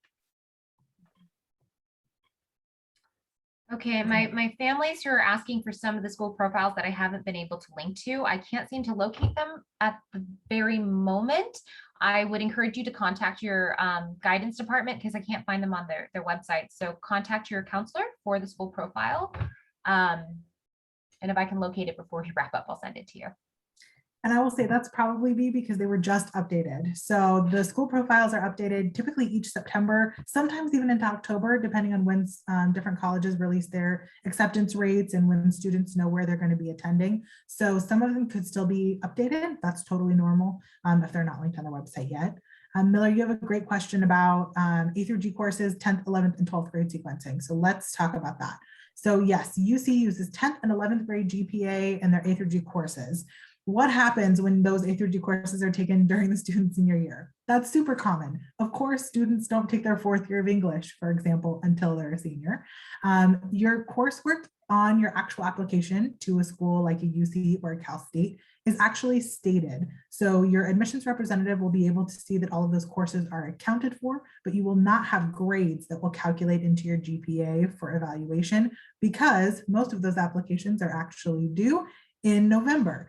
Okay, my families who are asking for some of the school profiles that I haven't been able to link to, I can't seem to locate them at the very moment. I would encourage you to contact your guidance department because I can't find them on their website. So contact your counselor for the school profile. And if I can locate it before we wrap up, I'll send it to you. And I will say that's probably because they were just updated. So the school profiles are updated typically each September, sometimes even into October, depending on when different colleges release their acceptance rates and when students know where they're going to be attending. So some of them could still be updated. That's totally normal if they're not linked on the website yet. Miller, you have a great question about A through G courses, 10th, 11th, and 12th grade sequencing. So let's talk about that. So yes, UC uses 10th and 11th grade GPA in their A through G courses. What happens when those A through G courses are taken during the student's senior year? That's super common. Of course, students don't take their 4th year of English, for example, until they're a senior. Your coursework on your actual application to a school like a UC or a Cal State is actually stated. So your admissions representative will be able to see that all of those courses are accounted for, but you will not have grades that will calculate into your GPA for evaluation because most of those applications are actually due in November.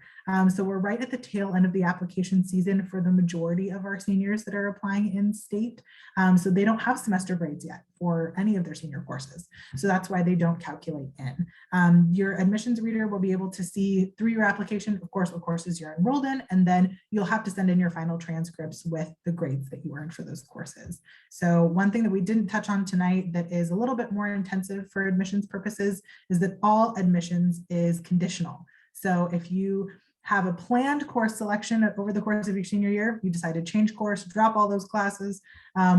So we're right at the tail end of the application season for the majority of our seniors that are applying in state. So they don't have semester grades yet for any of their senior courses. So that's why they don't calculate in. Your admissions reader will be able to see through your application, of course, what courses you're enrolled in, and then you'll have to send in your final transcripts with the grades that you earned for those courses. So one thing that we didn't touch on tonight that is a little bit more intensive for admissions purposes is that all admissions is conditional. So if you have a planned course selection over the course of your senior year, you decide to change course, drop all those classes,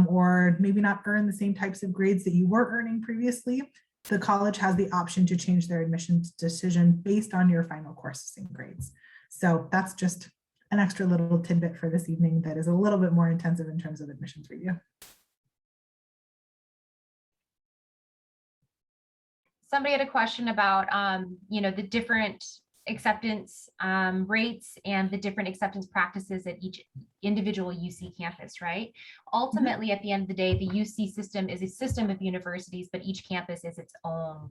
or maybe not earn the same types of grades that you were earning previously, the college has the option to change their admissions decision based on your final courses and grades. So that's just an extra little tidbit for this evening that is a little bit more intensive in terms of admissions review. Somebody had a question about, the different acceptance rates and the different acceptance practices at each individual UC campus, right? Ultimately, at the end of the day, the UC system is a system of universities, but each campus is its own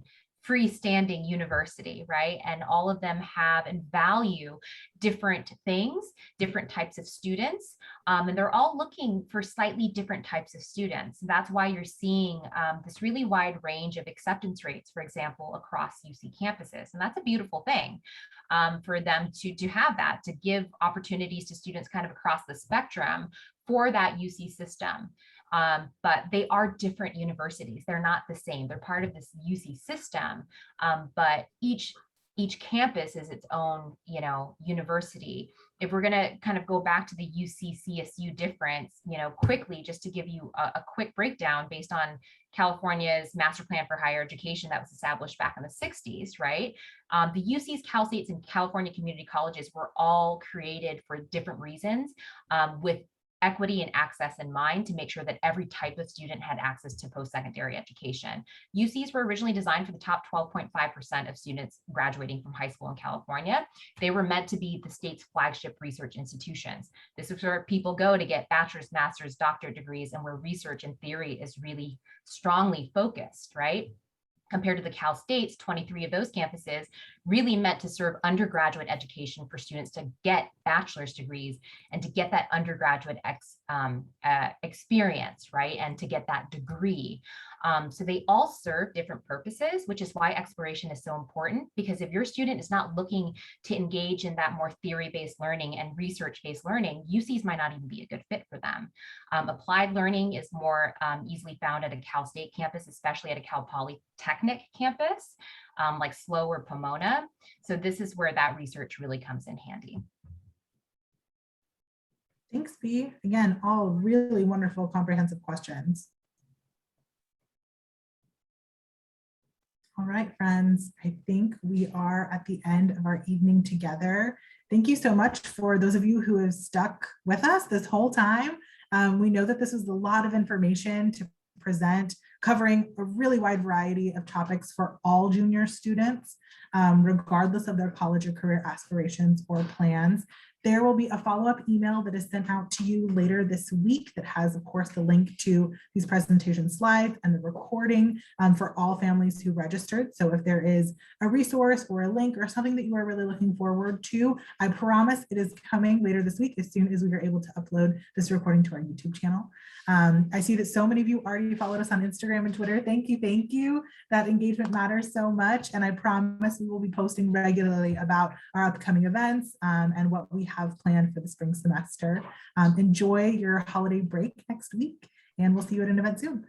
freestanding university, right? And all of them have and value different things, different types of students, and they're all looking for slightly different types of students. And that's why you're seeing this really wide range of acceptance rates, for example, across UC campuses. And that's a beautiful thing for them to have that, to give opportunities to students kind of across the spectrum for that UC system. but they are different universities. They're not the same. They're part of this UC system, but each campus is its own, university. If we're going to kind of go back to the UC CSU difference, quickly, just to give you a quick breakdown based on California's Master Plan for Higher Education that was established back in the 60s, right? The UCs, Cal States, and California community colleges were all created for different reasons, with equity and access in mind, to make sure that every type of student had access to post-secondary education. UCs were originally designed for the top 12.5% of students graduating from high school in California. They were meant to be the state's flagship research institutions. This is where people go to get bachelor's, master's, doctorate degrees, and where research and theory is really strongly focused, right? Compared to the Cal States, 23 of those campuses really meant to serve undergraduate education for students to get bachelor's degrees and to get that undergraduate experience, right? And to get that degree. So they all serve different purposes, which is why exploration is so important, because if your student is not looking to engage in that more theory-based learning and research-based learning, UCs might not even be a good fit for them. Applied learning is more easily found at a Cal State campus, especially at a Cal Polytechnic campus, like SLO or Pomona. So this is where that research really comes in handy. Thanks, Bea. Again, all really wonderful, comprehensive questions. All right, friends, I think we are at the end of our evening together. Thank you so much for those of you who have stuck with us this whole time. We know that this was a lot of information to present, covering a really wide variety of topics for all junior students, regardless of their college or career aspirations or plans. There will be a follow-up email that is sent out to you later this week that has, of course, the link to these presentation slides and the recording for all families who registered. So if there is a resource or a link or something that you are really looking forward to, I promise it is coming later this week as soon as we are able to upload this recording to our YouTube channel. I see that so many of you already followed us on Instagram and Twitter. Thank you, thank you. That engagement matters so much. And I promise we will be posting regularly about our upcoming events and what we have planned for the spring semester. Enjoy your holiday break next week, and we'll see you at an event soon.